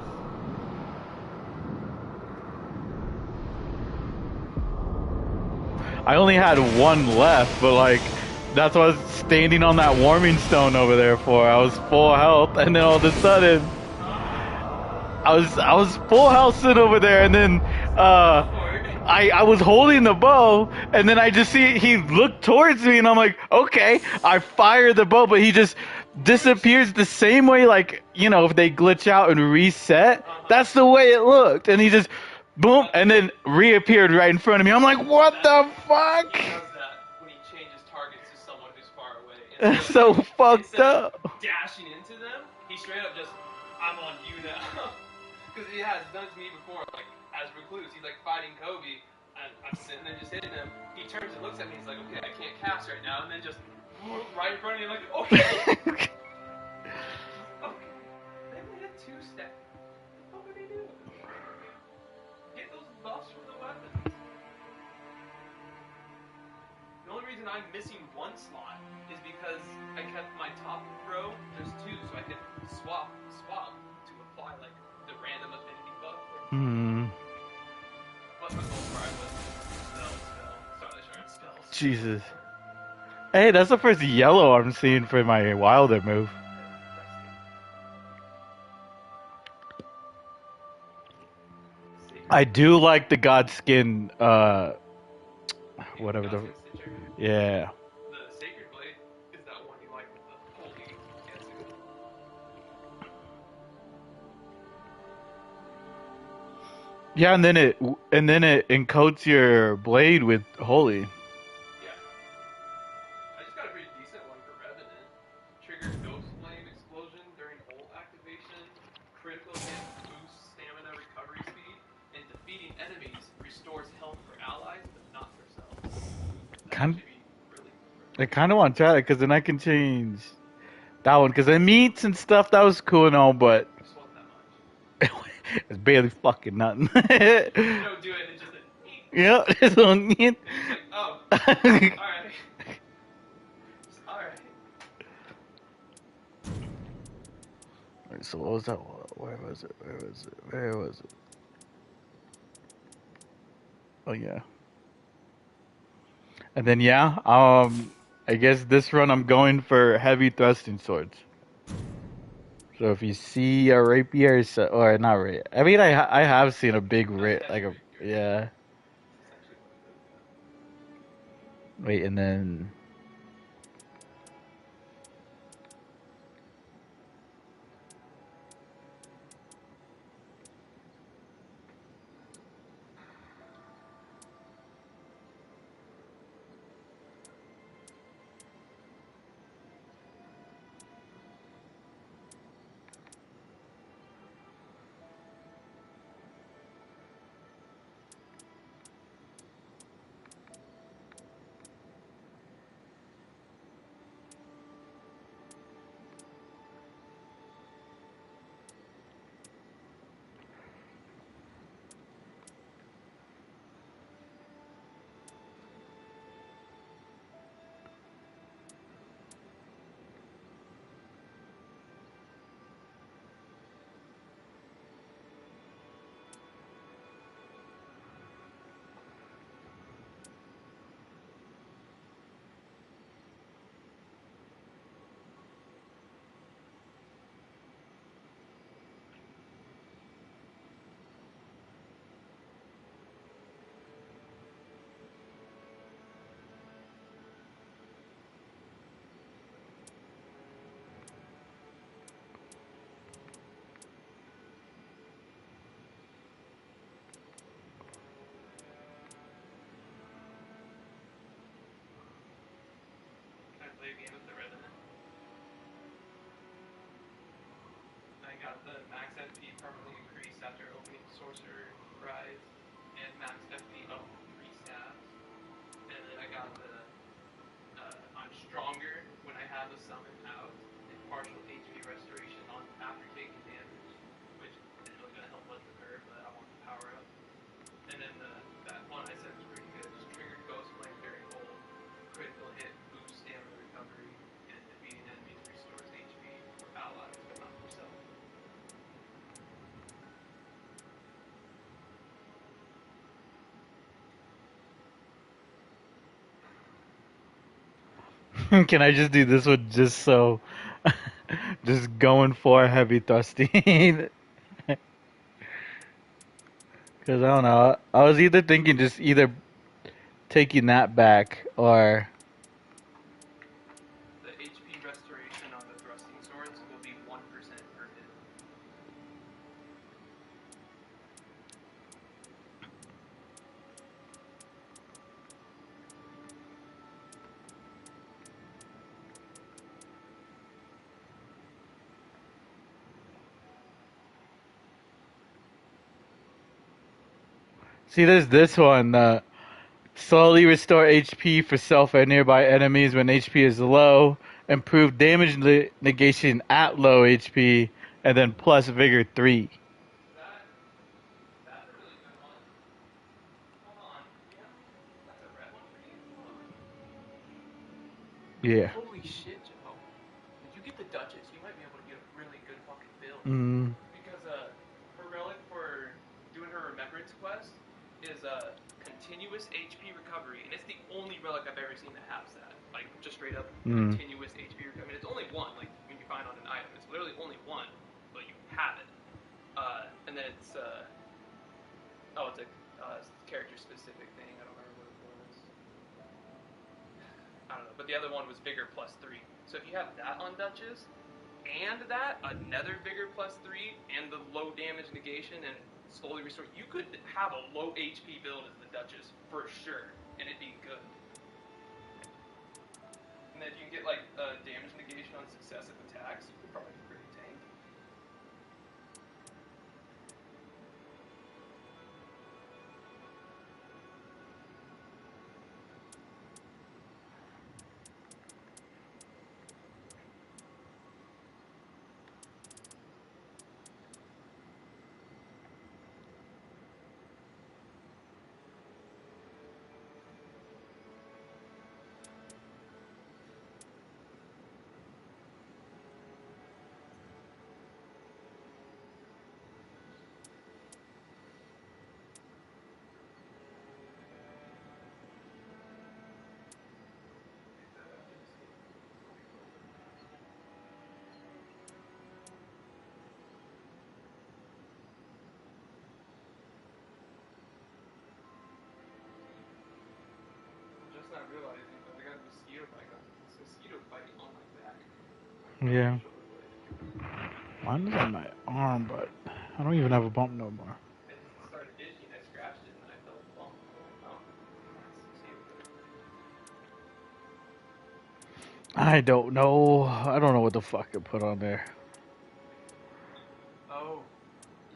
I only had one left, but like that's what I was standing on that warming stone over there for. I was full health, and then all of a sudden, I was full health sitting over there, and then I was holding the bow, and then I just see he looked towards me, and I'm like, okay, I fire the bow, but he just disappears the same way, like, you know, if they glitch out and reset, that's the way it looked, and he just boom, and then reappeared right in front of me. I'm like, what the fuck? He does that when he changes targets to someone who's far away. That's so fucked Instead up. of dashing into them, he straight up just, I'm on you now. Because he has done it to me before, like, as recluse. He's like fighting Kobe, and I'm sitting there just hitting him. He turns and looks at me, he's like, okay, I can't cast right now, and then just right in front of me, like, okay. Okay. Then they had 2 stacks. What would they do? Get those buffs from the weapons. The only reason I'm missing 1 slot is because I kept my top row, there's 2, so I could swap to apply like the random affinity buff. But my goal cry was Starlight Shard spells. Jesus. Hey, that's the first yellow I'm seeing for my Wilder move. I do like the God Skin, whatever the, yeah. The Sacred Blade is that one you like with the holy Getsu. Yeah, and then it encoats your blade with holy. Yeah. I just got a pretty decent one for Revenant. Triggers Ghost Flame Explosion during ult activation. Critical hit boosts stamina recovery speed. And defeating enemies restores health for allies, but not for self. That Kind, actually be really I kind of want to try it because then I can change that one because the meats and stuff that was cool and all, but just wasn't that much. it's barely fucking nothing. You don't do it, it's just a Yeah, it's on. and it's like, oh, alright. Alright. Wait, so what was that? Where was it? Where was it? Oh yeah. And then yeah, I guess this run I'm going for heavy thrusting swords. So if you see a rapier, or not rapier, I mean I have seen a big like a, yeah. Wait, and then got the max FP permanently increased after opening Sorcerer Rise, and max FP up 3 stabs. And then I got the I'm stronger when I have a summon out, and partial HP restoration on after taking damage, which isn't really gonna help much with her, but I want the power up. And then that one I said was pretty good. Just triggered Ghost Flame during hold, critical hit, boost stamina recovery, and defeating enemies restores HP for allies, but not yourself. Can I just do this one just so, just going for heavy thrusting? Because I don't know. I was either thinking just either taking that back or The HP restoration on the thrusting swords will be 1% per hit. see. There's this one. Slowly restore HP for self and nearby enemies when HP is low. Improve damage negation at low HP, and then plus Vigor 3. That's a really good one. Hold on. That's a red one for you? Hold on. Yeah. Holy shit, Joe. If you get the Duchess, you might be able to get a really good fucking build. Mm. Because her relic for doing her remembrance quest is continuous HP recovery, and it's the only relic I've ever seen that has that. Like just straight up continuous HP recovery. I mean, it's only one. Like when you find on an item, it's literally only one, but you have it. And then it's it's a character specific thing. I don't remember what it was. I don't know, but the other one was Vigor plus 3. So if you have that on Duchess, and that, another Vigor plus 3, and the low damage negation and slowly restore, you could have a low HP build as the Duchess for sure, and it'd be good. And then if you can get like damage negation on successive attacks, you could probably be pretty tanky. Just not realizing that I got a mosquito bite on my back. Yeah. Mine is on my arm, but I don't even have a bump no more. I just started itching. I scratched it and I felt the bump. I'm like, oh, let's see what I don't know. I don't know what the fuck I put on there. Oh,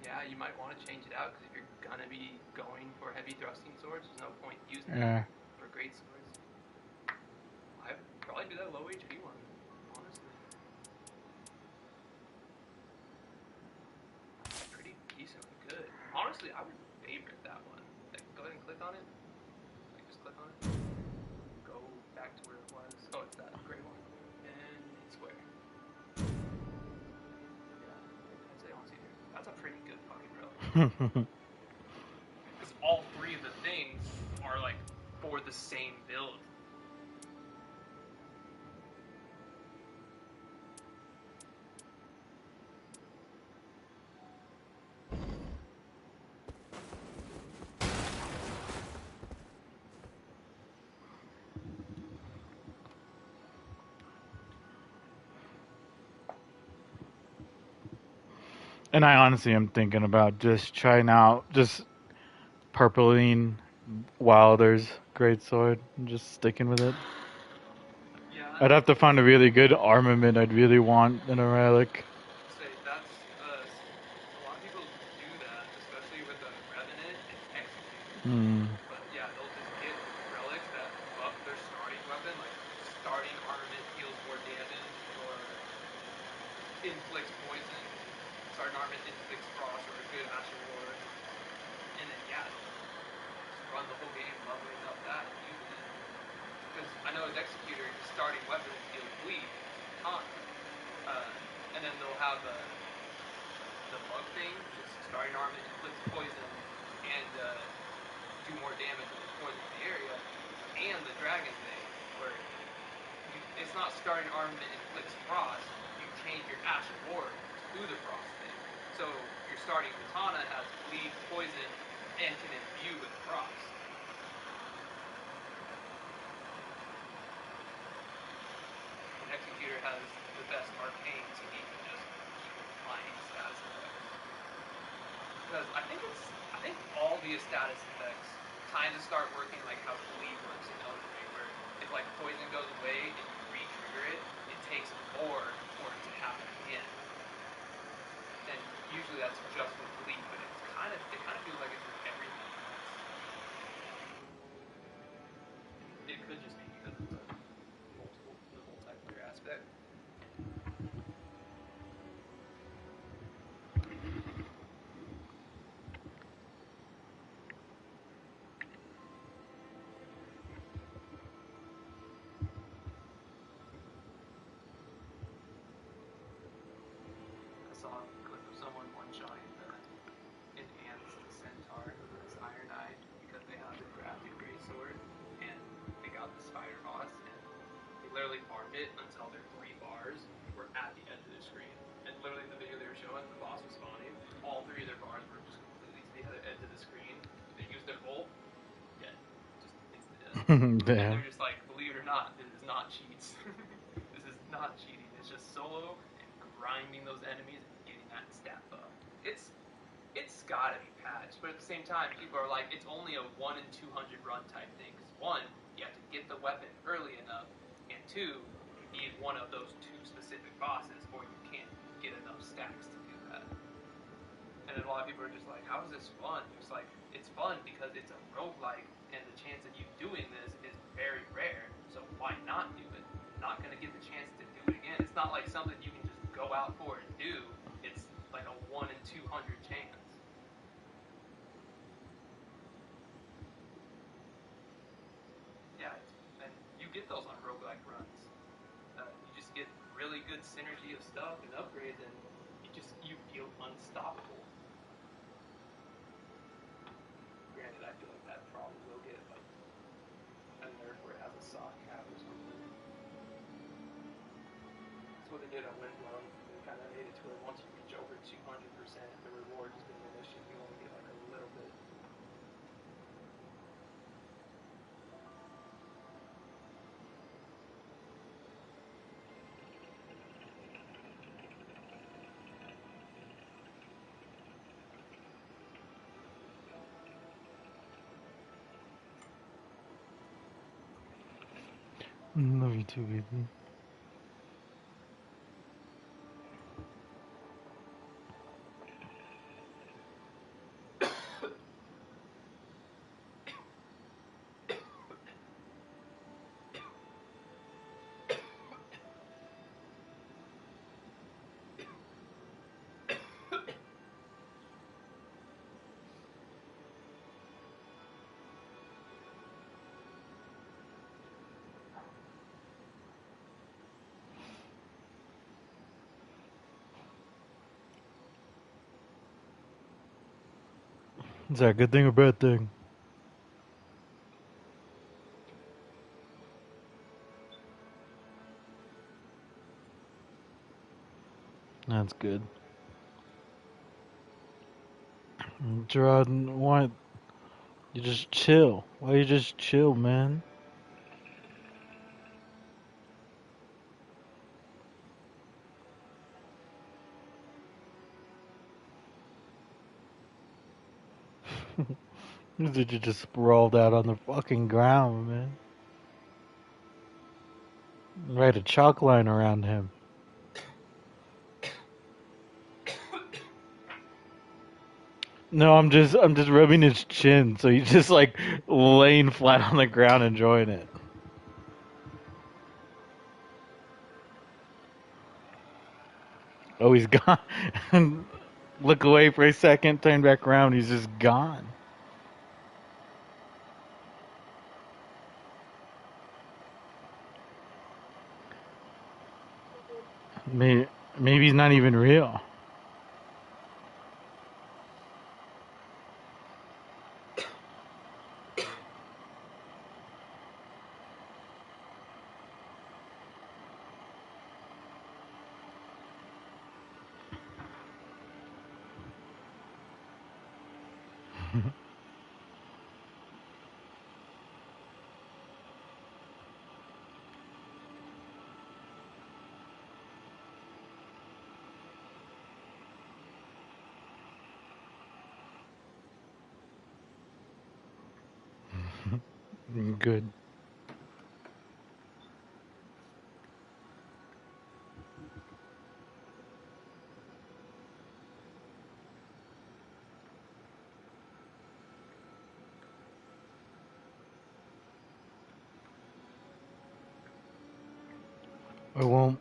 yeah, you might want to change it out because if you're gonna be going for heavy thrusting swords, there's no point using Yeah. it for great swords. I'd probably do that low HP one, honestly. Pretty decently good. Honestly, I would favorite that one. Like, go ahead and click on it. Like, just click on it. Go back to where it was. Oh, it's that gray one. And hit square. Yeah, I'd say on here. That's a pretty good fucking relic. Because all three of the things are like for the same build. And I honestly am thinking about just trying out just purpling Wilder's greatsword and just sticking with it. Yeah, I'd have to find a really good armament I'd really want in a relic. say that's Hmm. But yeah, they'll just get relics that buff their starting weapon, like starting armament deals more damage, or inflicts poison. Starting armament inflicts frost, or a good Ashen Ward. And then yeah, they'll just run the whole game leveling up that and using it. Because I know as Executor, his starting weapon deals bleed, which is Katana. And then they'll have the bug thing, which is starting armament inflicts poison and do more damage when there's poison in the area, and the dragon thing, where it's not starting armament inflicts frost, you change your Ashen Ward to the frost thing. So your starting katana has bleed, poison, and can imbue with frost. And Executor has the best arcane, so he can just keep applying status effects. Because I think all the status effects kind of start working like how bleed works in Elden Ring, where if like poison goes away and you re-trigger it, it takes more for it to happen again. And usually that's just with bleed, but it kind of feels like it's with everything. It could just be because it's a the multiplayer aspect. I saw a clip of someone one-shotting an ants centaur as Iron Eye because they had the crafted great sword and they got the spider boss and they literally farmed it until their 3 bars were at the edge of the screen. And literally the video they were showing, the boss was spawning, all 3 of their bars were just completely to the other edge of the screen. They used their ult, dead. Just instant death. And Damn. they're just like, believe it or not, this is not cheats. This is not cheating. It's just solo and grinding those enemies and getting that stat buff. It's gotta be patched, but at the same time, people are like, it's only a 1 in 200 run type thing. Because one, you have to get the weapon early enough, and two, you need one of those 2 specific bosses, or you can't get enough stacks to do that. And then a lot of people are just like, how is this fun? It's like, it's fun because it's a roguelike, and the chance of you doing this is very rare, so why not do it? You're not going to get the chance to do it again. It's not like something you can just go out for and do. It's like a 1 in 200 chance. Yeah, and you get those on roguelike runs. You just get really good synergy of stuff and upgrades, and you feel unstoppable. Granted, I feel like that probably will get like a nerf where it has a soft cap or something. That's what they did on Windblown. They kind of made it to where once you reach over 200%, the rewards diminish and you only get like a little bit. Love you too, baby. Is that a good thing or bad thing? That's good. Gerard, why you just chill? Why you just chill, man? Did you just sprawled out on the fucking ground, man? Write a chalk line around him. No, I'm just rubbing his chin, so he's just like laying flat on the ground enjoying it. Oh, he's gone. Look away for a second, turn back around, he's just gone. Maybe, maybe he's not even real. Good. I won't.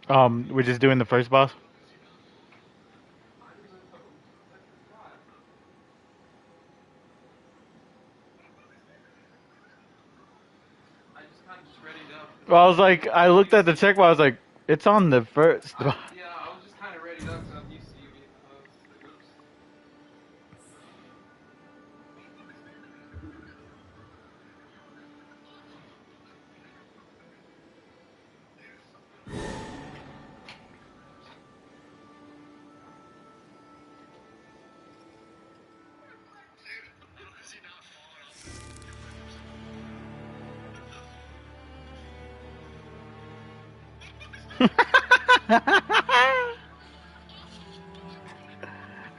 We're just doing the first boss. I just kind of just readied up. Well, I was like, I looked at the checkbox. I was like, it's on the first. Yeah, I was just kind of readied up because I'm used to you being the host. Oops.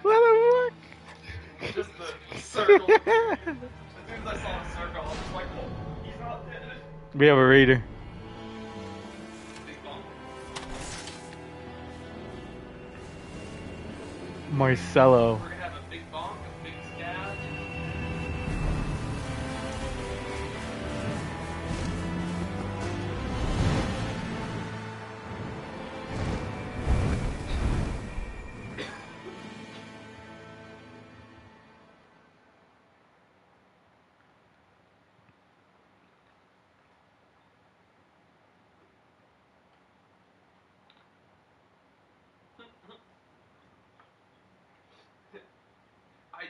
What Just the the circle. As fuck? soon as I saw the circle, I was just like, oh, he's not dead. We have a reader. Big bump. Marcelo. We're gonna have a big bonk, a big scab.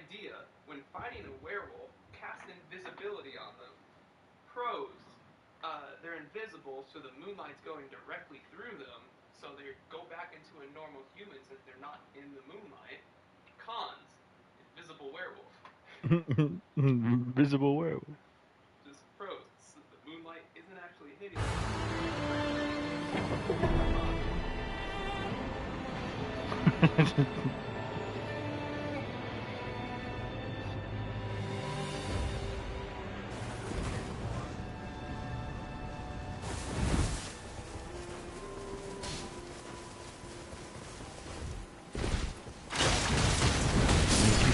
idea. When fighting a werewolf, cast invisibility on them. Pros, they're invisible, so the moonlight's going directly through them, so they go back into a normal human since they're not in the moonlight. Cons, invisible werewolf. Invisible werewolf. Just pros, the moonlight isn't actually hitting them.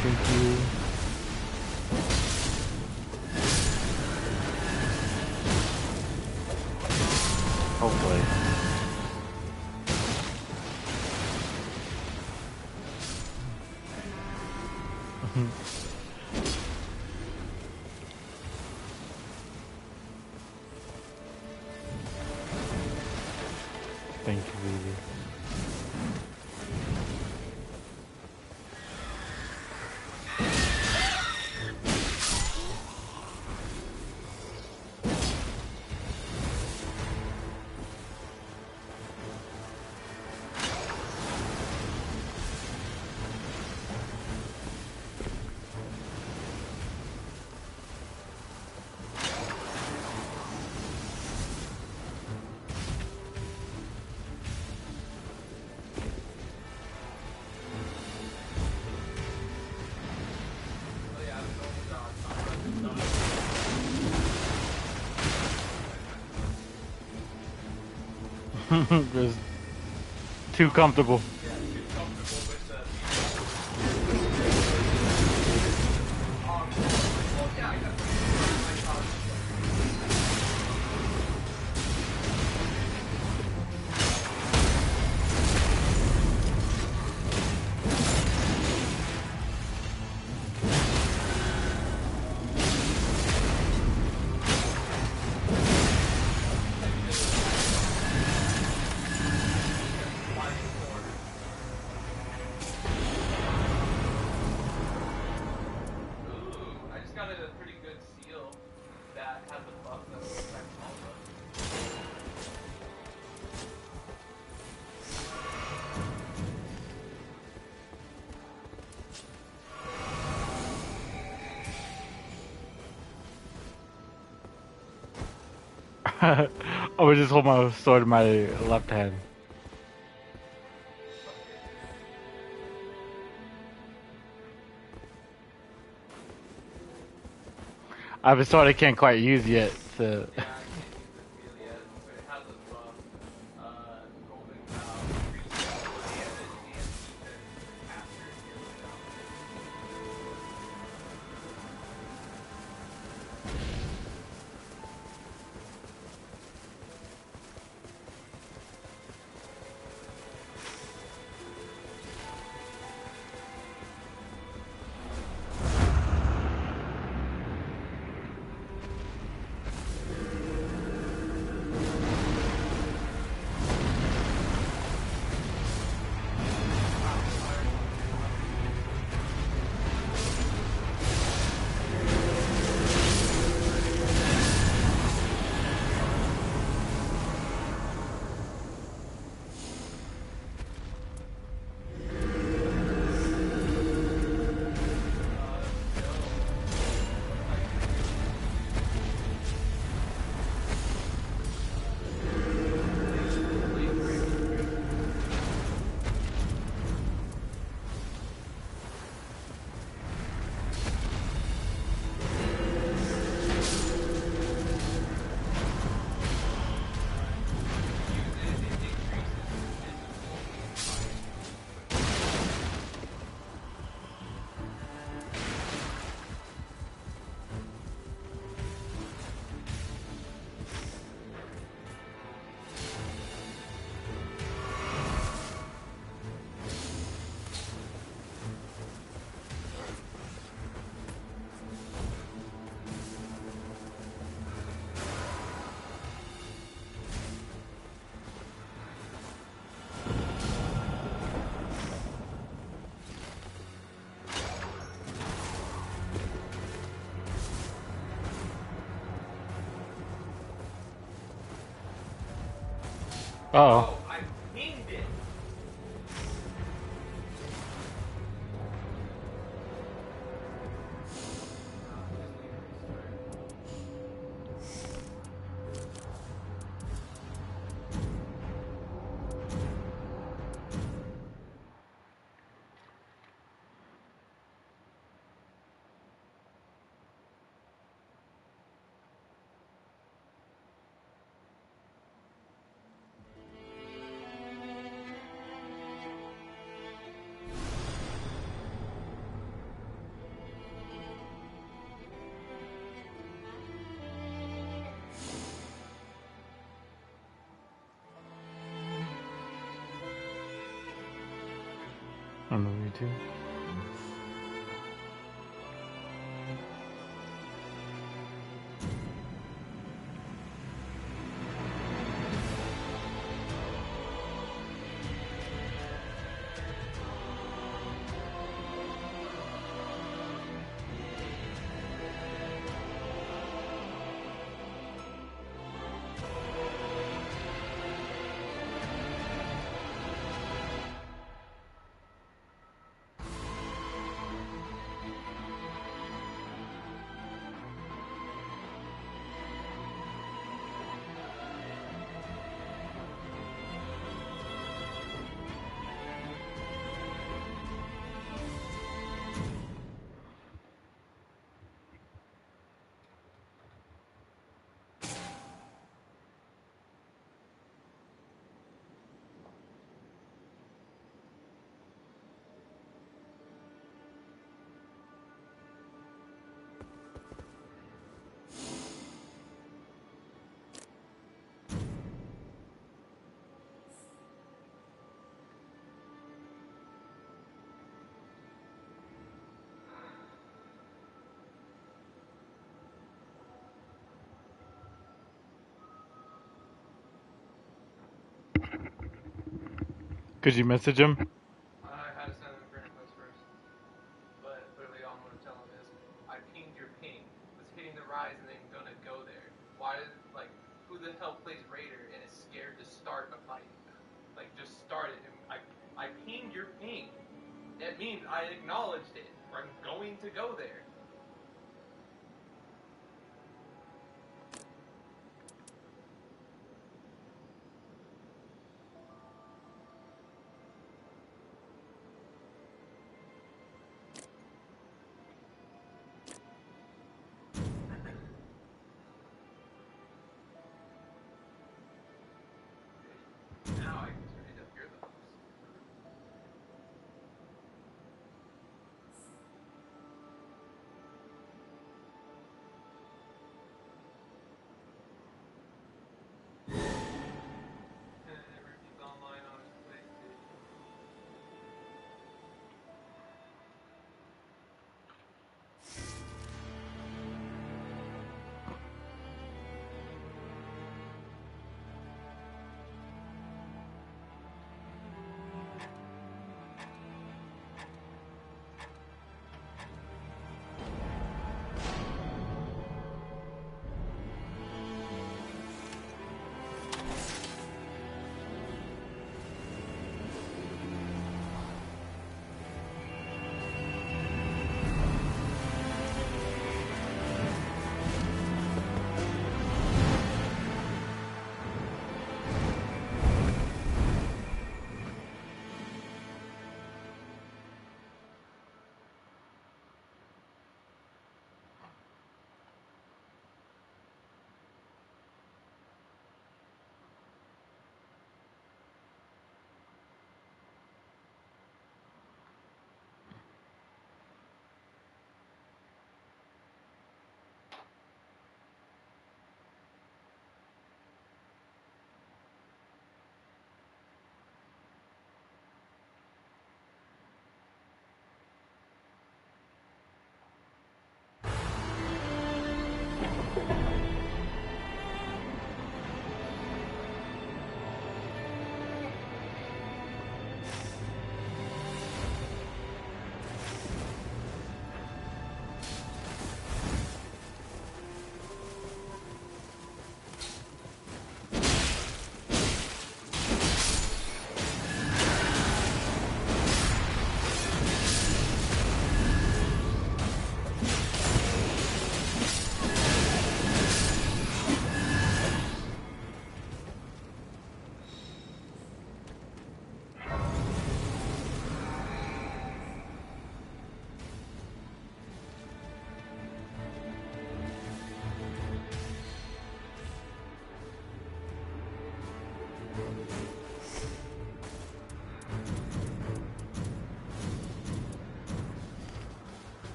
Thank you. Hopefully. Thank you, baby. Just too comfortable. Yeah, too comfortable with the. Well, yeah, I got my thoughts. Ooh, I just got a pretty good seal that has a buff that will affect all of I would just hold my sword in my left hand. I have a sword I can't quite use yet, so. Yeah, I can't use it really yet, but it has a buff. Golden Cow increases damage and defense after healing down. Oh. Oh, I pinged it. Just leave and restart. On the way too. Could you message him? I had to send him a friend request first. But literally all I'm gonna tell him is, I pinged your ping. Was hitting the rise and then gonna go there. Why did like who the hell plays Raider and is scared to start a fight? Like just start it. And I pinged your ping. That means I acknowledged it. Or I'm going to go there. Now I can turn it up here the most.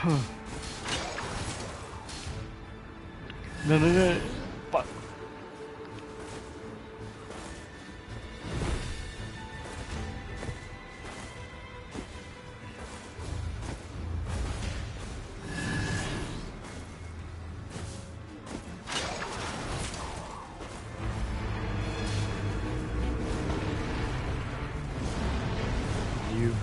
No, no, no. Fuck. You.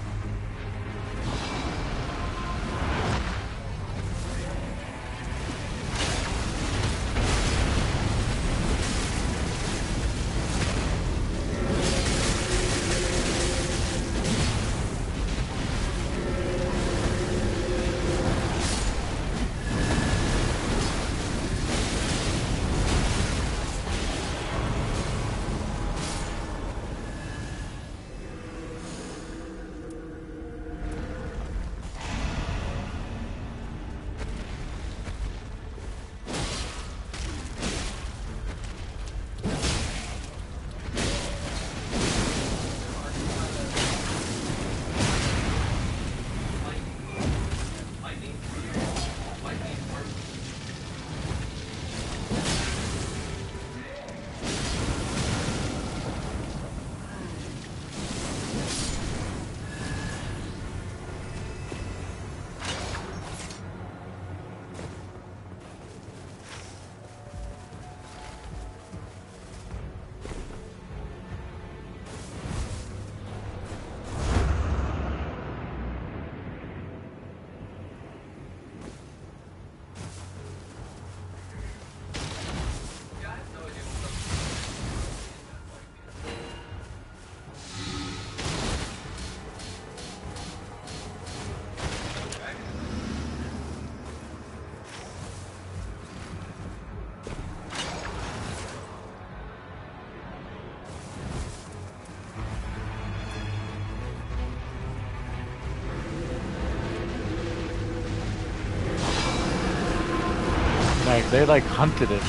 Like they like hunted it.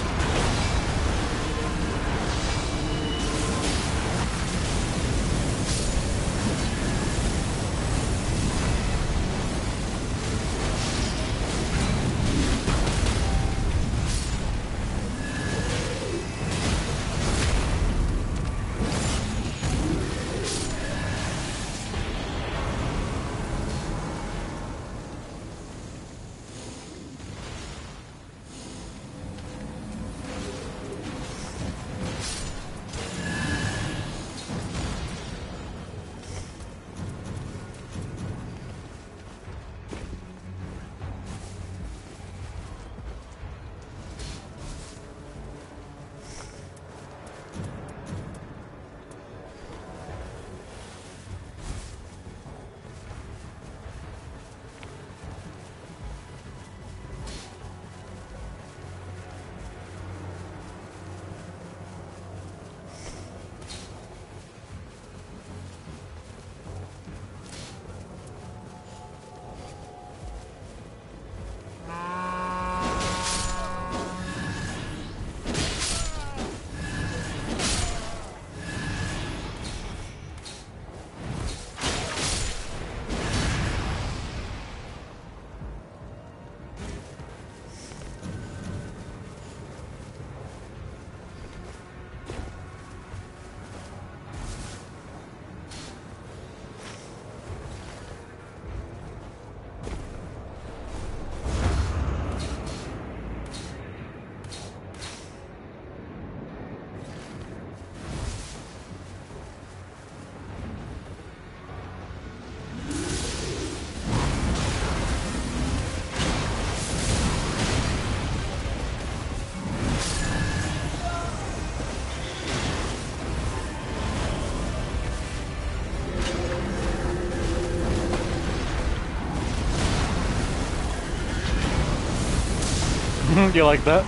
You like that?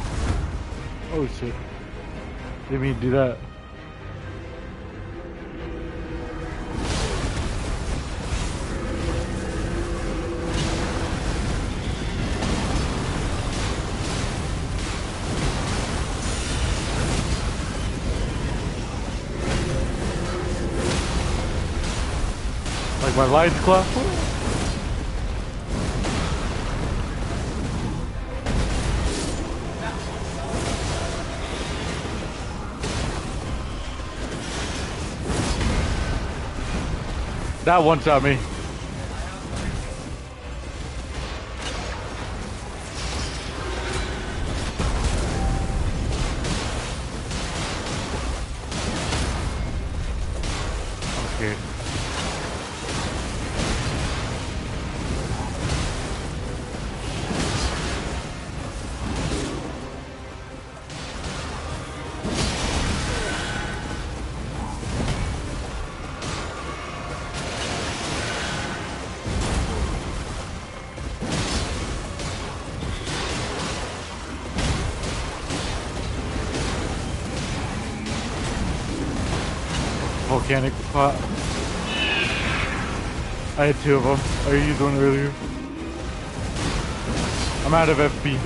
Oh shit. Didn't mean to do that. Like my lights club? That one shot me. I'm scared. Volcanic pot. I had 2 of them. I used one earlier. I'm out of FP.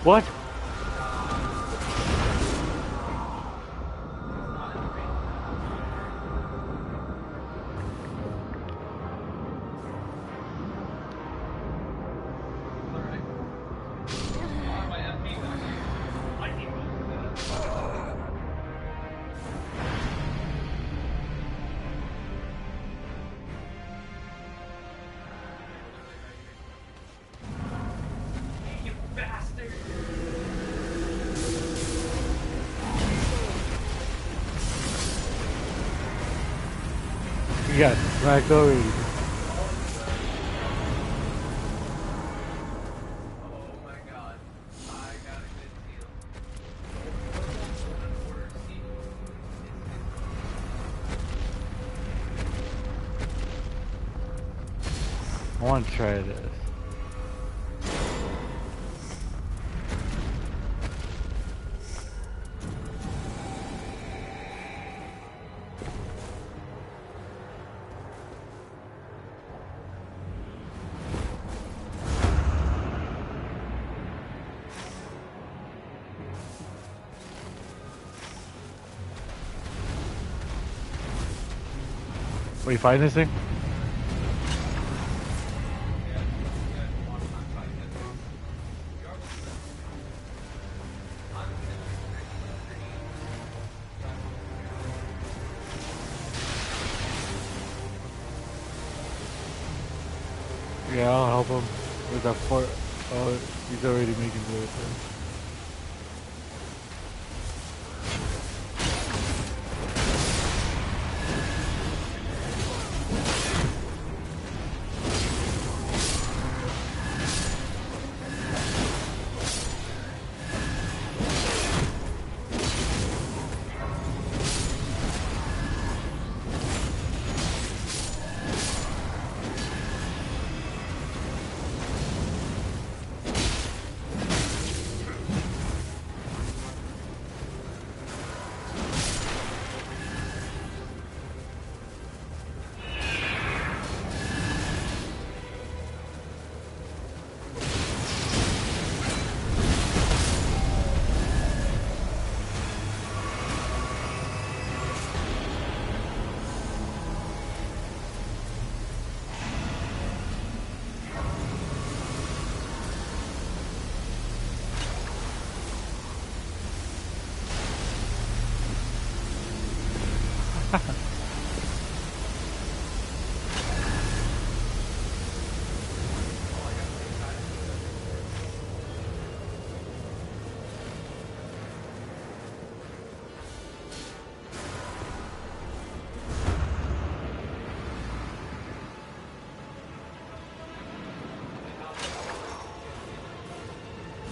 What? You bastard! You got smacked already. Oh my god. I got a good deal. I want to try this. Wait, you find this thing? Yeah, I'll help him with that fort. Oh, he's already making do it.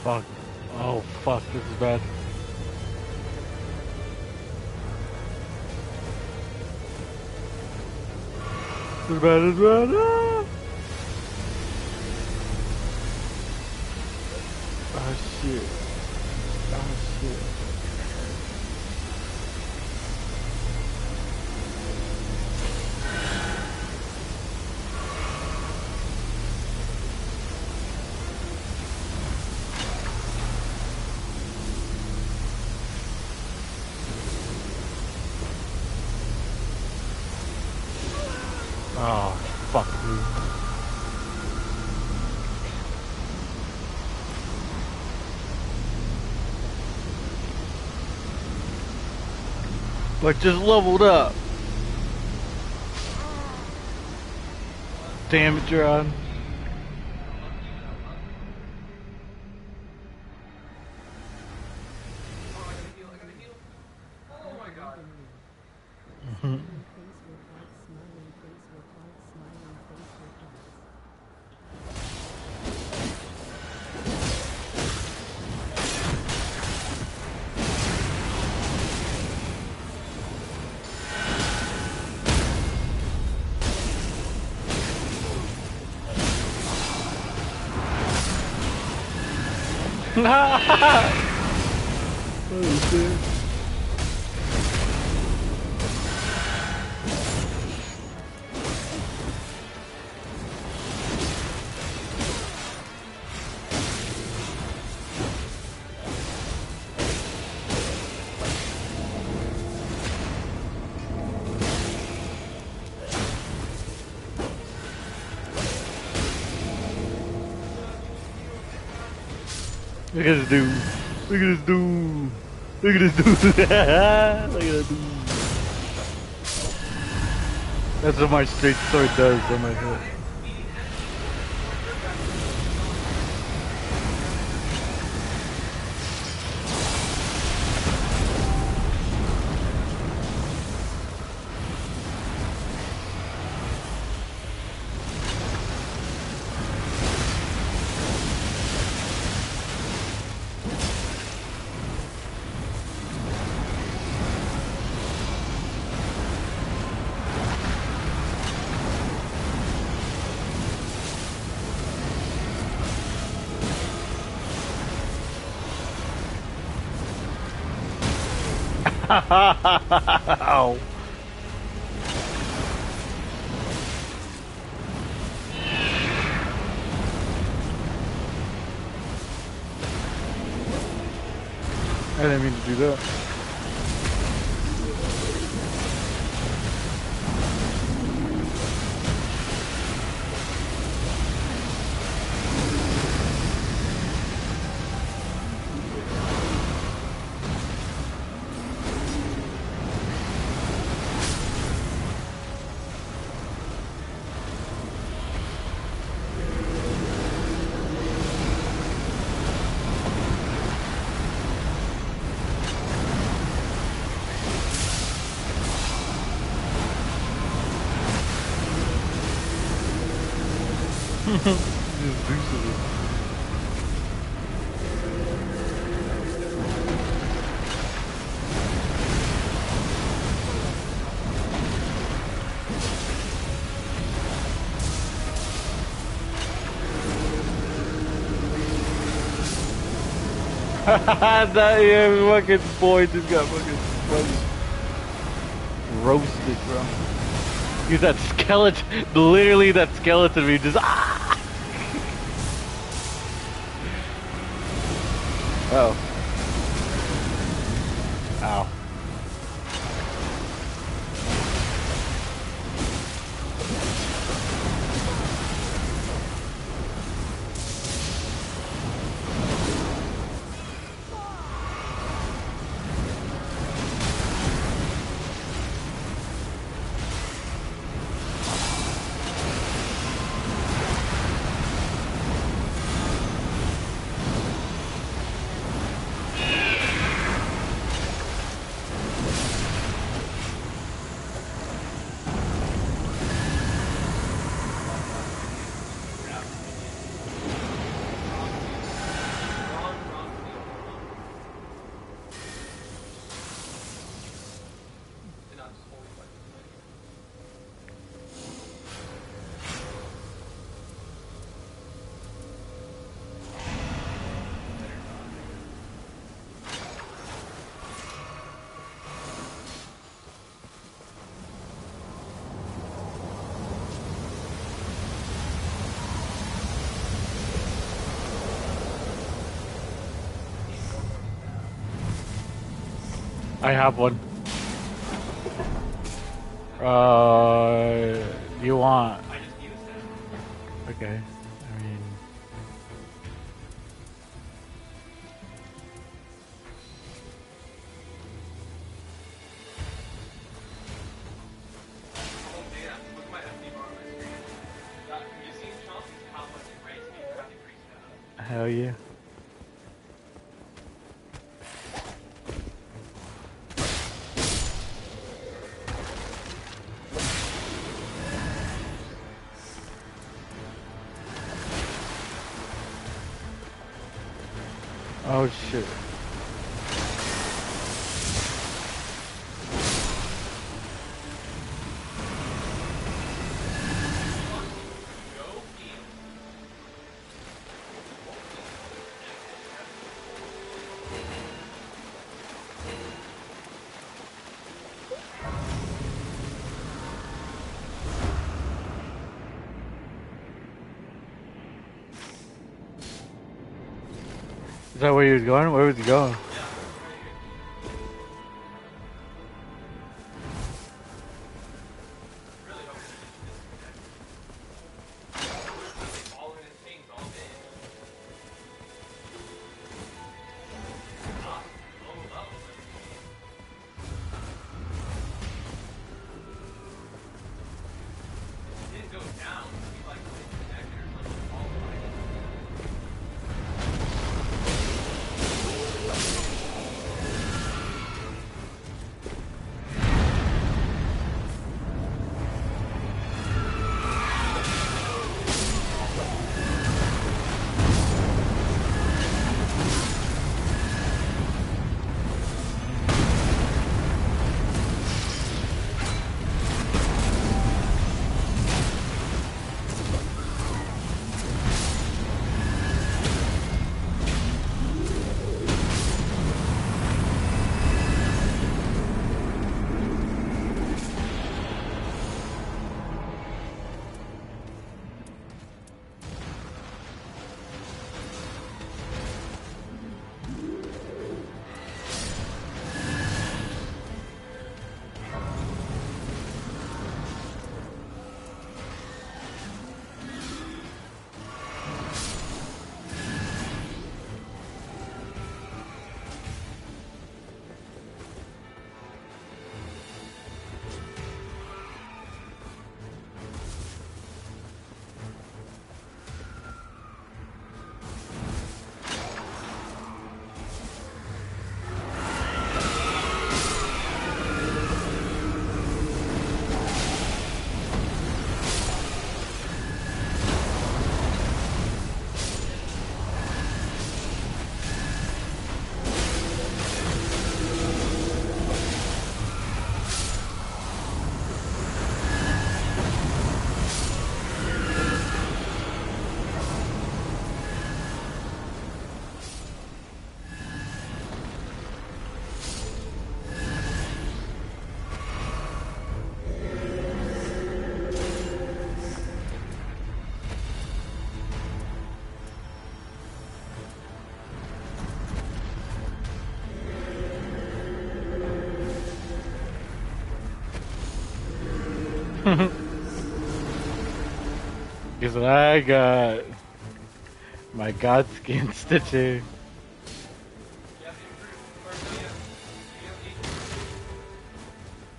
Fuck. Oh, fuck. This is bad. This is bad. This is bad. Ah! Oh, shit. Oh, shit. Oh, fuck, dude. But just leveled up. Damn it, John. Oh, I gotta heal, I gotta heal. Oh my god. Smiling face with heart, smiling face with heart, smiling face with heart. Oh, shit. Look at this dude. Look at this dude. Look at this dude. Look at that dude. That's what my straight sword does on my head. Ow. I didn't mean to do that. Just do something. That yeah, fucking boy just got fucking roasted, bro. Use that skeleton, literally that skeleton we just Oh. Ow. I have one. You want? I just used it. Okay. I mean, Oh damn, look at my SD bar on my screen. Have you seen Chomp? How much it rates me for having freaked out? hell yeah. Oh shit. Is that where he was going? Where was he going? Guess what I got? My God Skin Stitcher.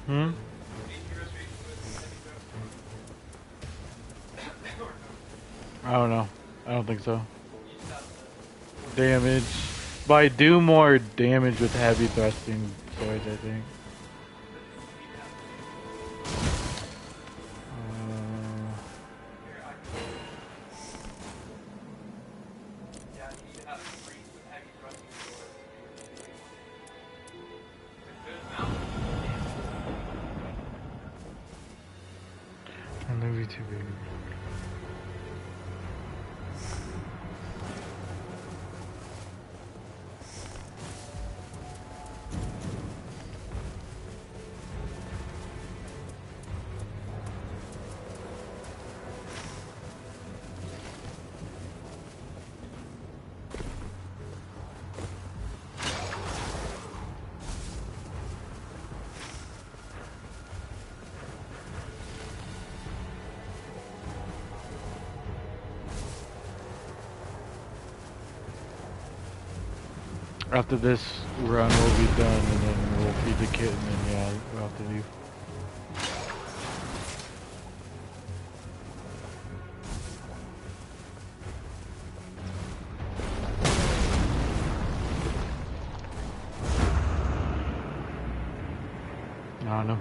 Hmm? I don't know. I don't think so. Damage. But I do more damage with heavy thrusting swords, I think. Maybe too big. After this run, we'll be done, and then we'll feed the kitten, and yeah, we'll have to leave. I don't know.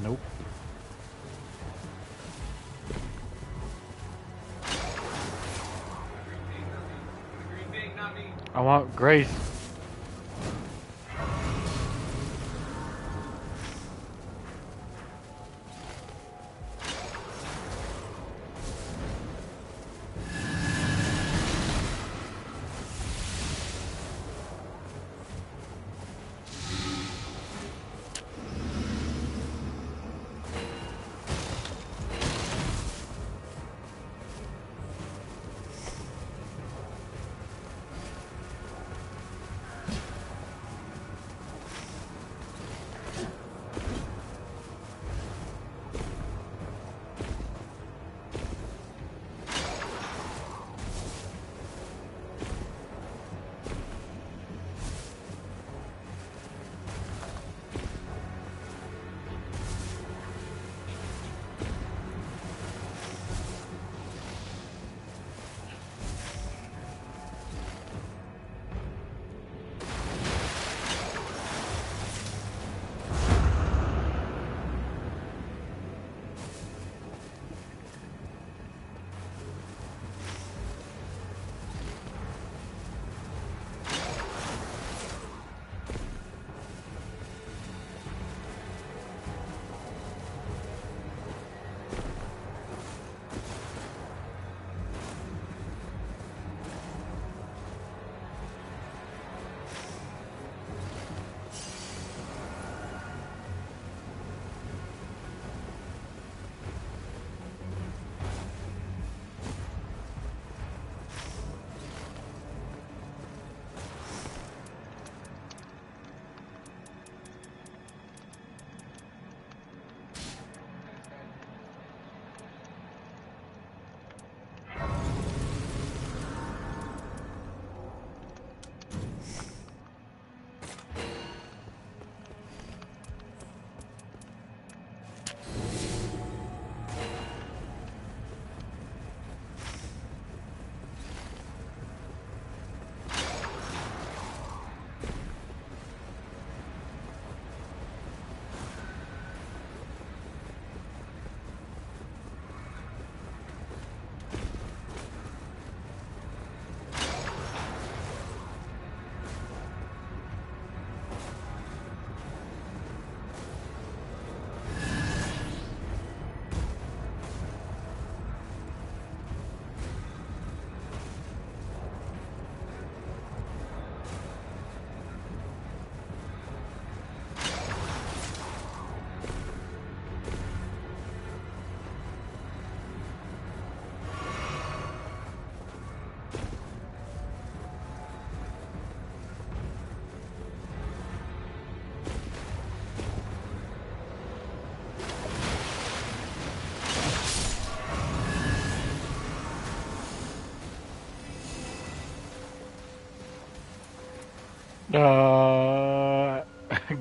Nope. Green bean, not me. I want Grace.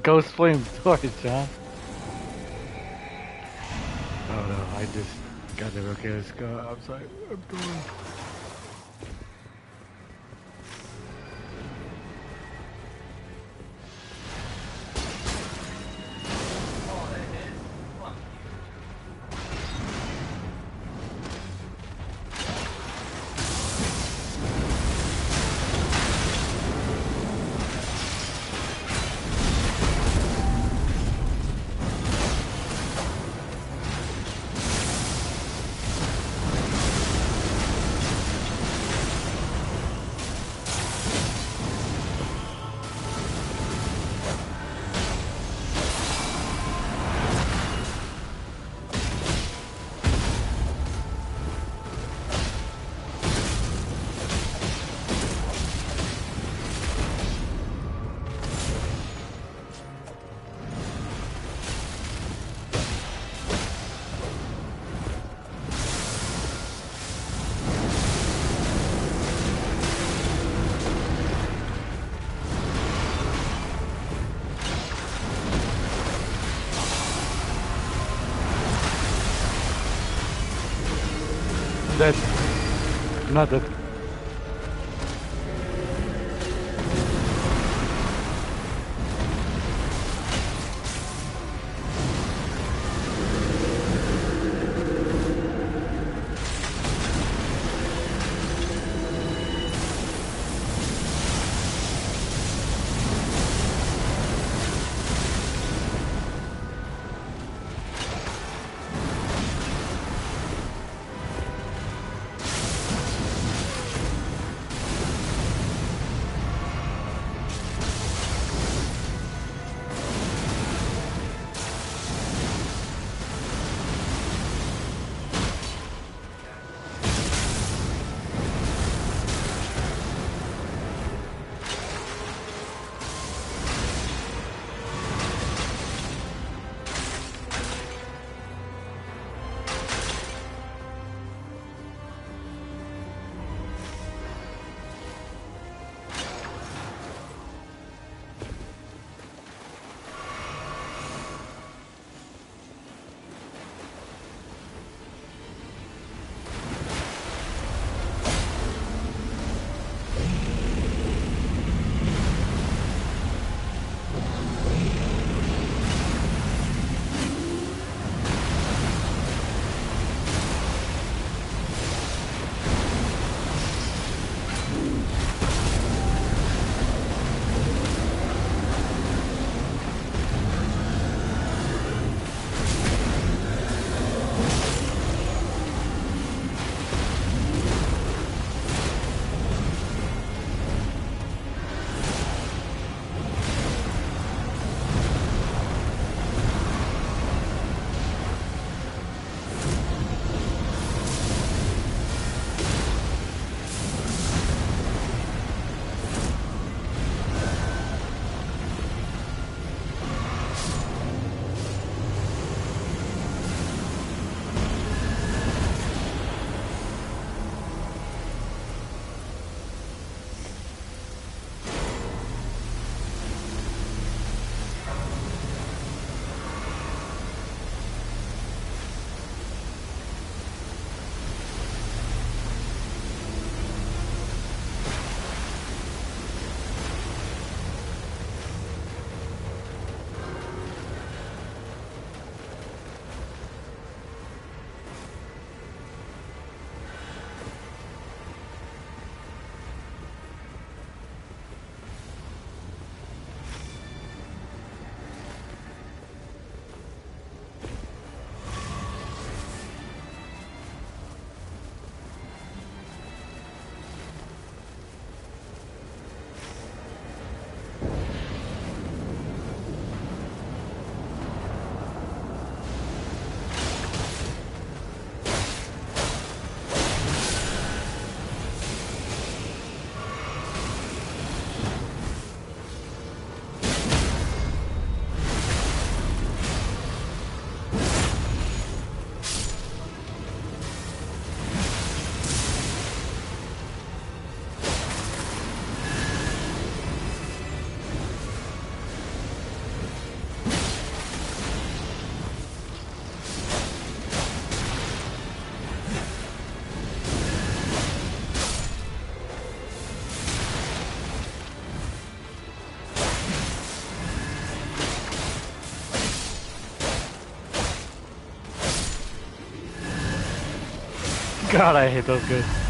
Ghost Flame Torch, huh? Oh no, I just got it. Okay, let's go. I'm sorry. I'm going. Oh, that hit. Fuck dead. I'm not dead. God, I hate those guys.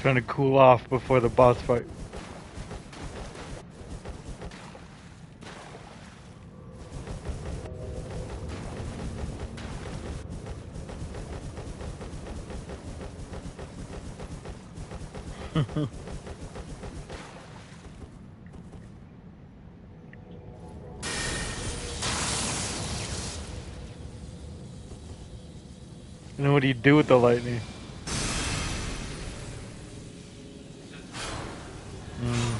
Trying to cool off before the boss fight. And then what do you do with the lightning? Mm.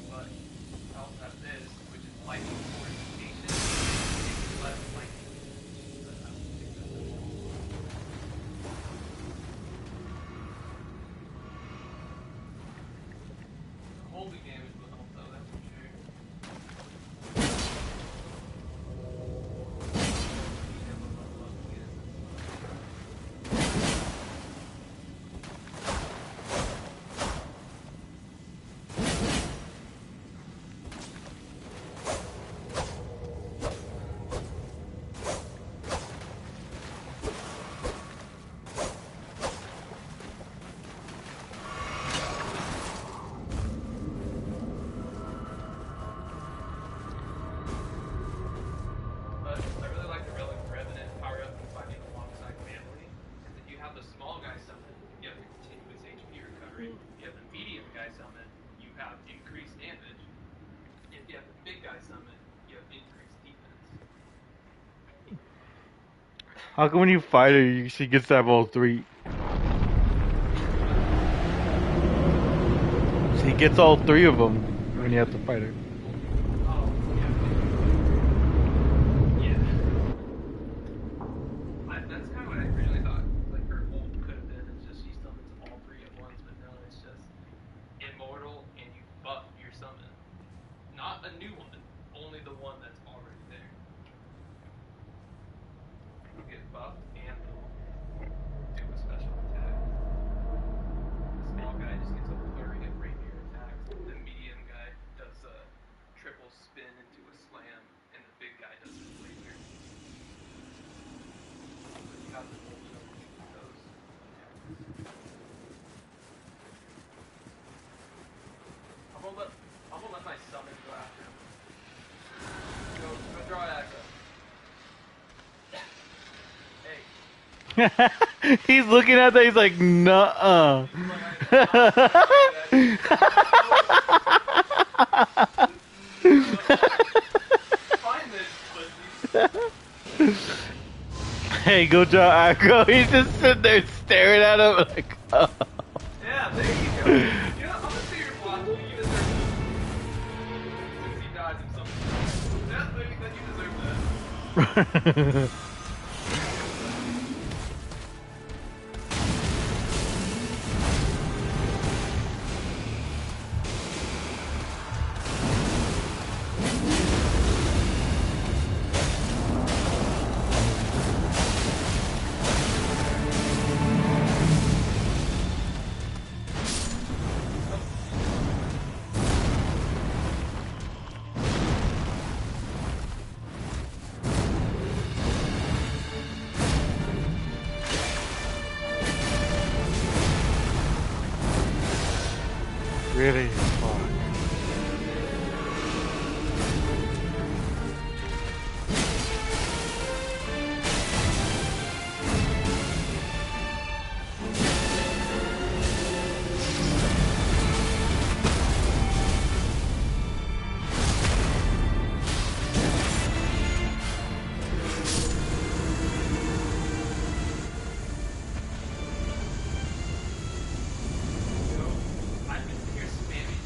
But I also have this, which is lightning fortification. It's less lightning. But I don't think that's that much. The holy damage will help though, that's for sure. But I really like the Relic Revenant power up and fighting alongside family. Is that you have the small guy summon, you have the continuous HP recovery. You have the medium guy summon, you have increased damage. If you have the big guy summon, you have increased defense. How come when you fight her, she gets to have all three? She gets all three of them when you have to fight her. Oh, yeah. Yeah. That's kind of what I originally thought. Like her ult could have been. It's just she summons all three at once, but no, it's just immortal and you buff your summon. Not a new one, only the one that's already there. You get buffed and they'll do a special attack. The small guy just gets a flurry of rapier attacks. The medium guy does a triple spin into a slam, and the big guy does his laser. So you have the whole show with those attacks. I'm gonna let my summon go after him. Go draw aggro. Hey. He's looking at that, he's like, nuh-uh. Find this pussy. Hey, go draw aggro. He's just sitting there staring at him like, oh. Yeah, there you go. You know, I'm gonna say you're watching. You deserve this. Since he dies in something. Yeah, then you deserve that. Really? Fuck. I'm just here spamming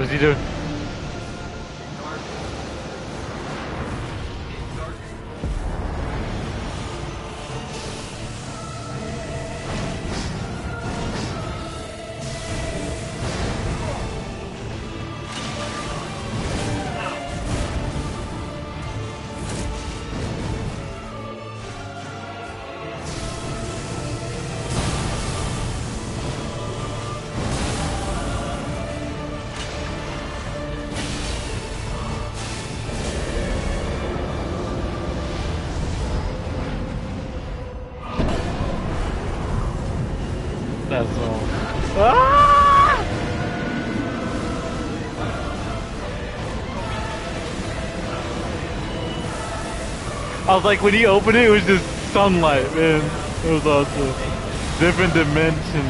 What's he doing? Dark. It's dark. That's all. Ah! I was like, when he opened it, it was just sunlight, man. It was awesome. Different dimension.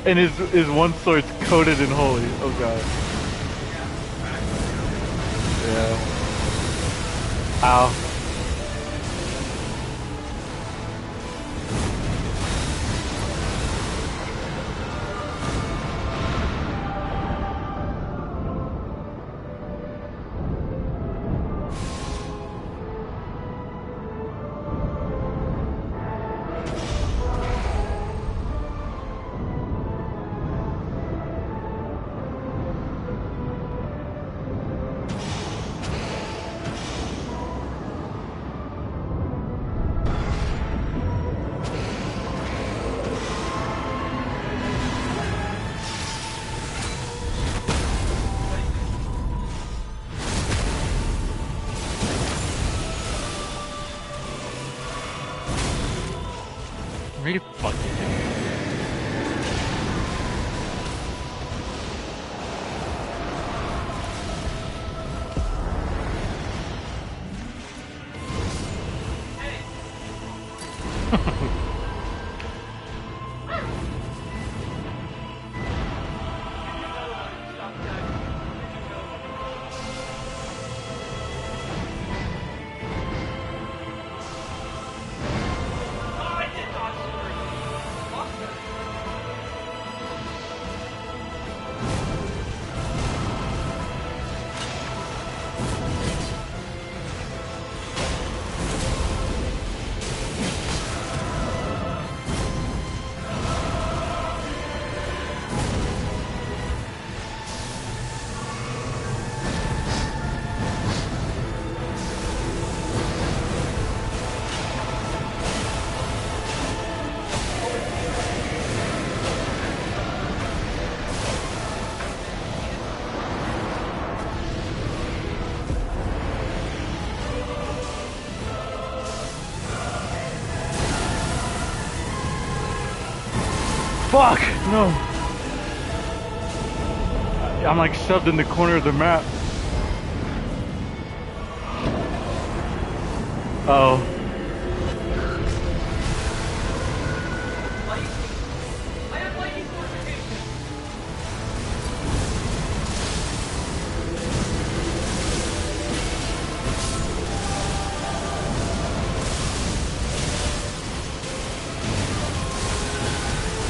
And his one sword's coated in holy. Oh god. Yeah. Ow. Really fucking. Fuck! No! I'm like shoved in the corner of the map. Oh. I have lightning fortification.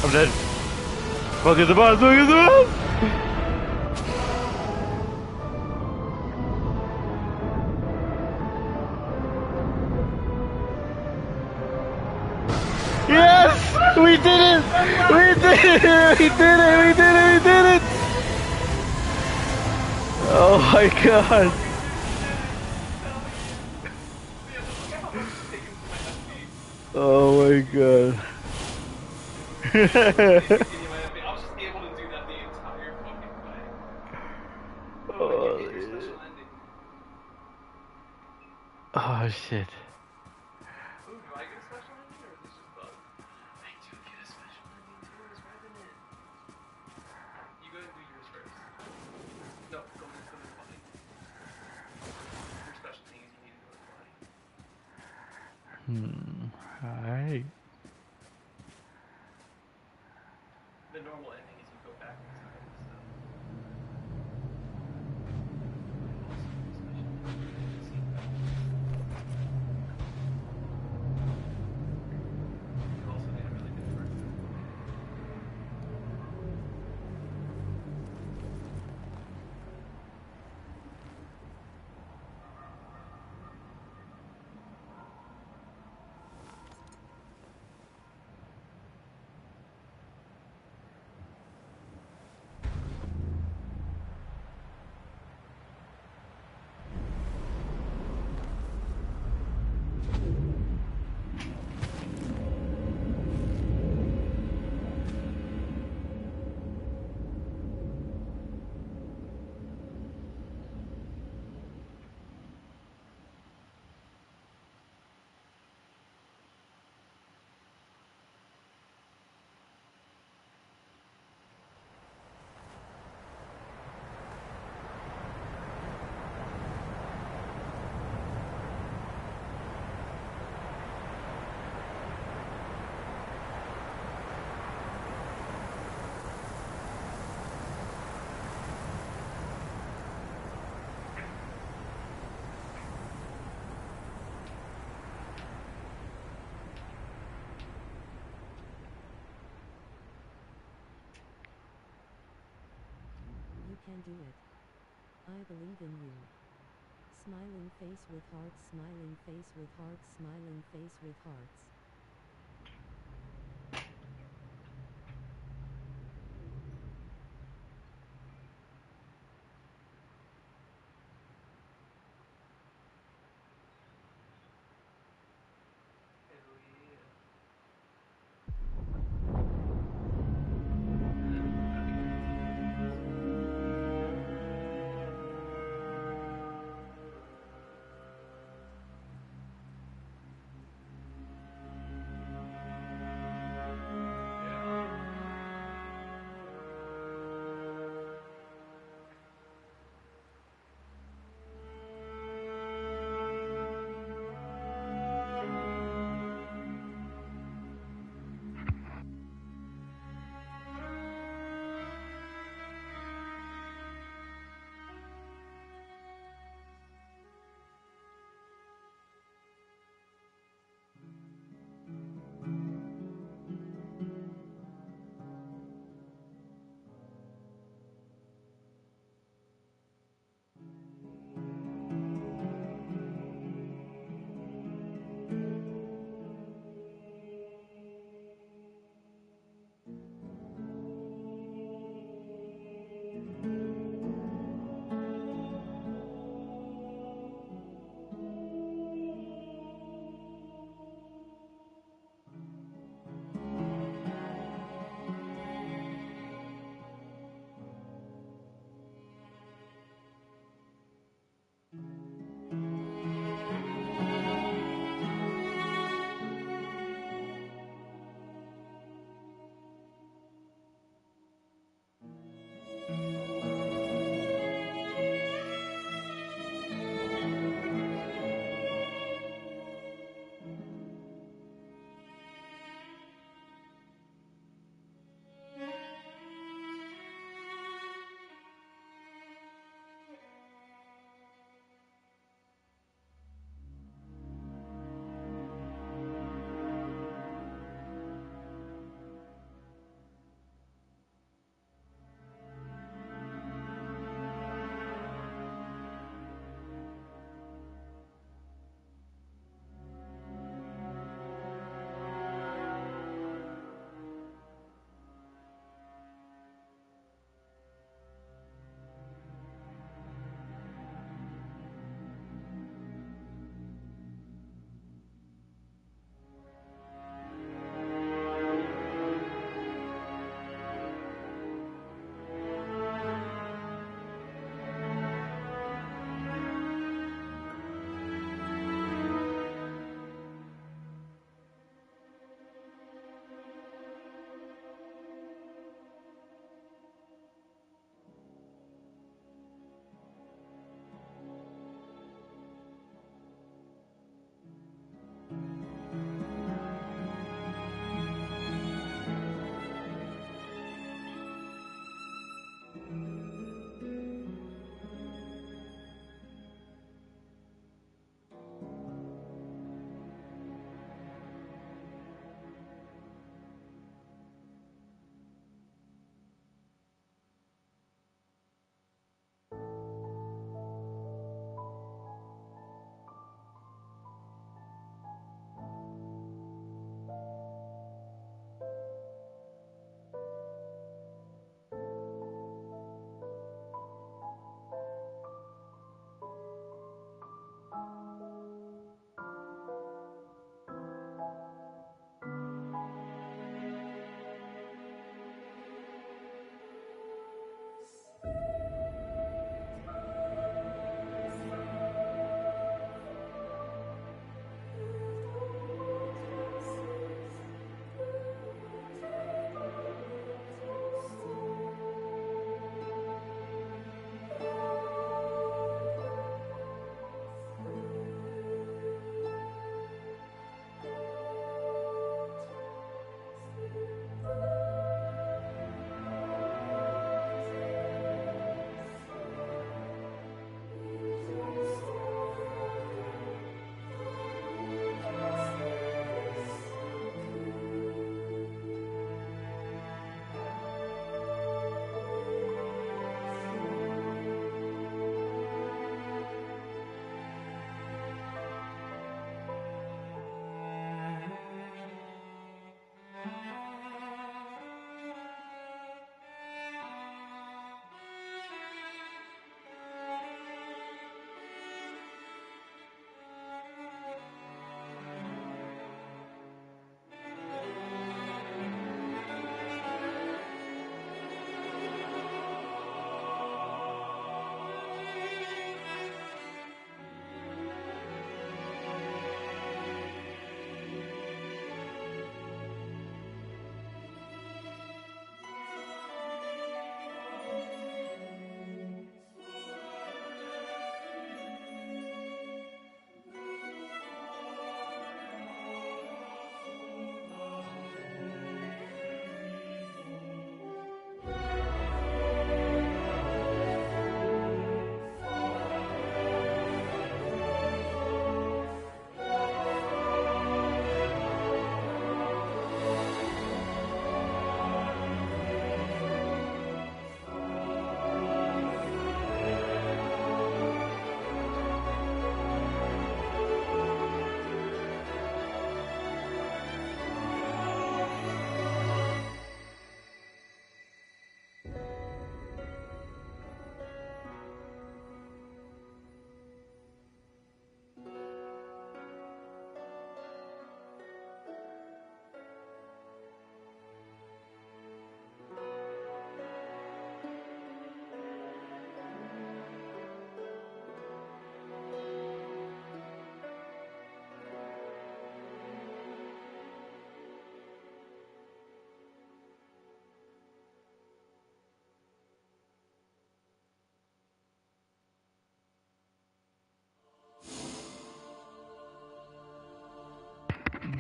I'm dead. Fuck is the boss, fuck is the boss! Yes! We did it! We did it! We did it! We did it! We did it! Oh my god! Oh my god. I was just able to do that the entire fucking way. Oh, Get your special ending. oh shit. Ooh, do I get a special ending or is this just bug? I do get a special ending too as Revenant. You go ahead and do yours first. No, go to the body. Your special thing is you need to go to the body. Alright. The normal ending is you go back in time and stuff. Also, special ending. can do it. I believe in you. Smiling face with hearts, smiling face with hearts, smiling face with hearts. Hell yeah.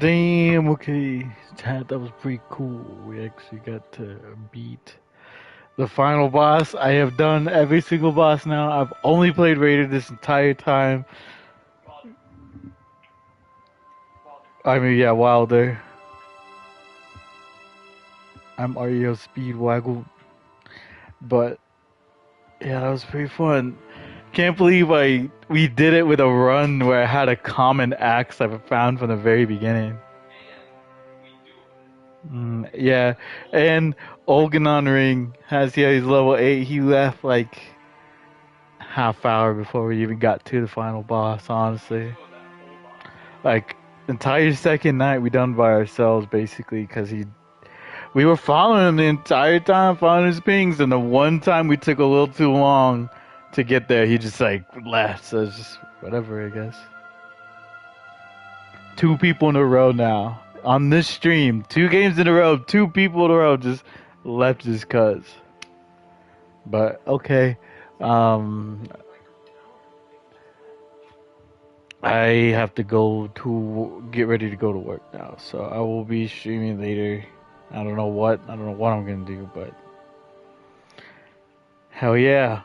Damn, okay. Chat, that was pretty cool. We actually got to beat the final boss. I have done every single boss now. I've only played Raider this entire time. I mean, yeah, Wilder. I'm REO Speedwaggle. But, yeah, that was pretty fun. Can't believe we did it with a run where I had a common axe I found from the very beginning. Yeah, and Olganon Ring has he's level 8. He left like half hour before we even got to the final boss, honestly. Like, entire second night we done by ourselves, basically, because we were following him the entire time, following his pings, and the one time we took a little too long to get there, he just, like, left, so it's just whatever, I guess. 2 people in a row now. On this stream, 2 games in a row, 2 people in a row just left just cuz. But, okay. I have to go to get ready to go to work now, so I will be streaming later. I don't know what I'm gonna do, but hell yeah,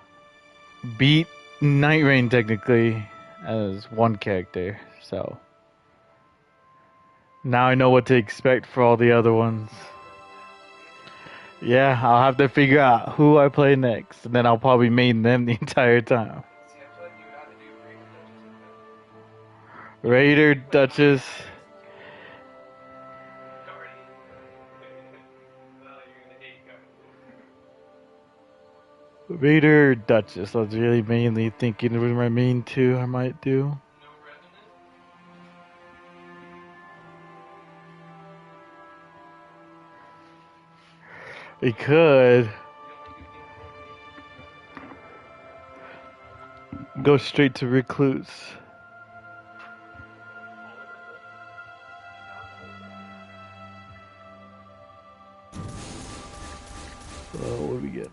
beat Nightreign technically as one character. So now I know what to expect for all the other ones. Yeah, I'll have to figure out who I play next, and then I'll probably main them the entire time. Raider, Duchess. Raider, Duchess. I was really mainly thinking it was my main 2 I might do. It could go straight to Recluse. What do we get?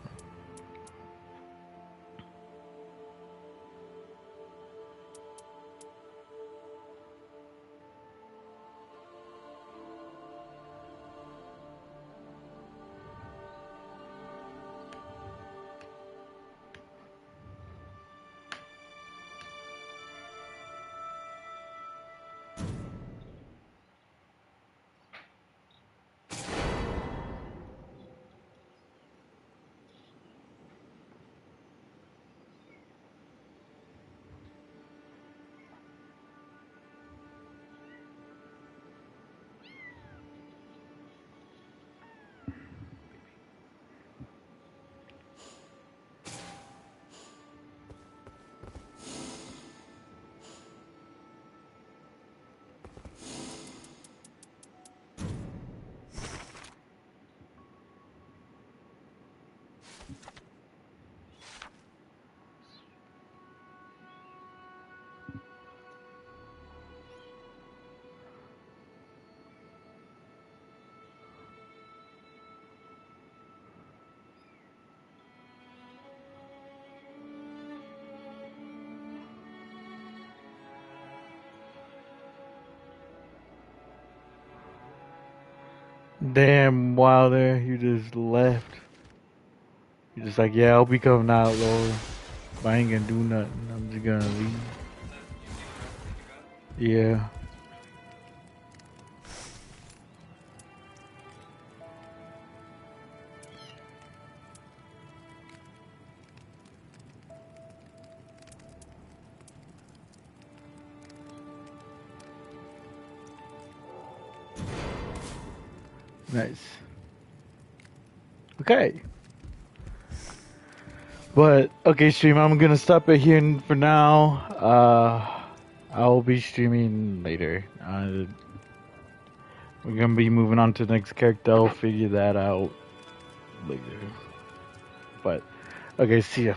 Damn, Wilder, you just left. You're just like, yeah, I'll be coming out, Lord. But I ain't gonna do nothing. I'm just gonna leave. Yeah. Nice. Okay. But, okay, stream, I'm gonna stop it here for now. I'll be streaming later. We're gonna be moving on to the next character. I'll figure that out later. But, okay, see ya.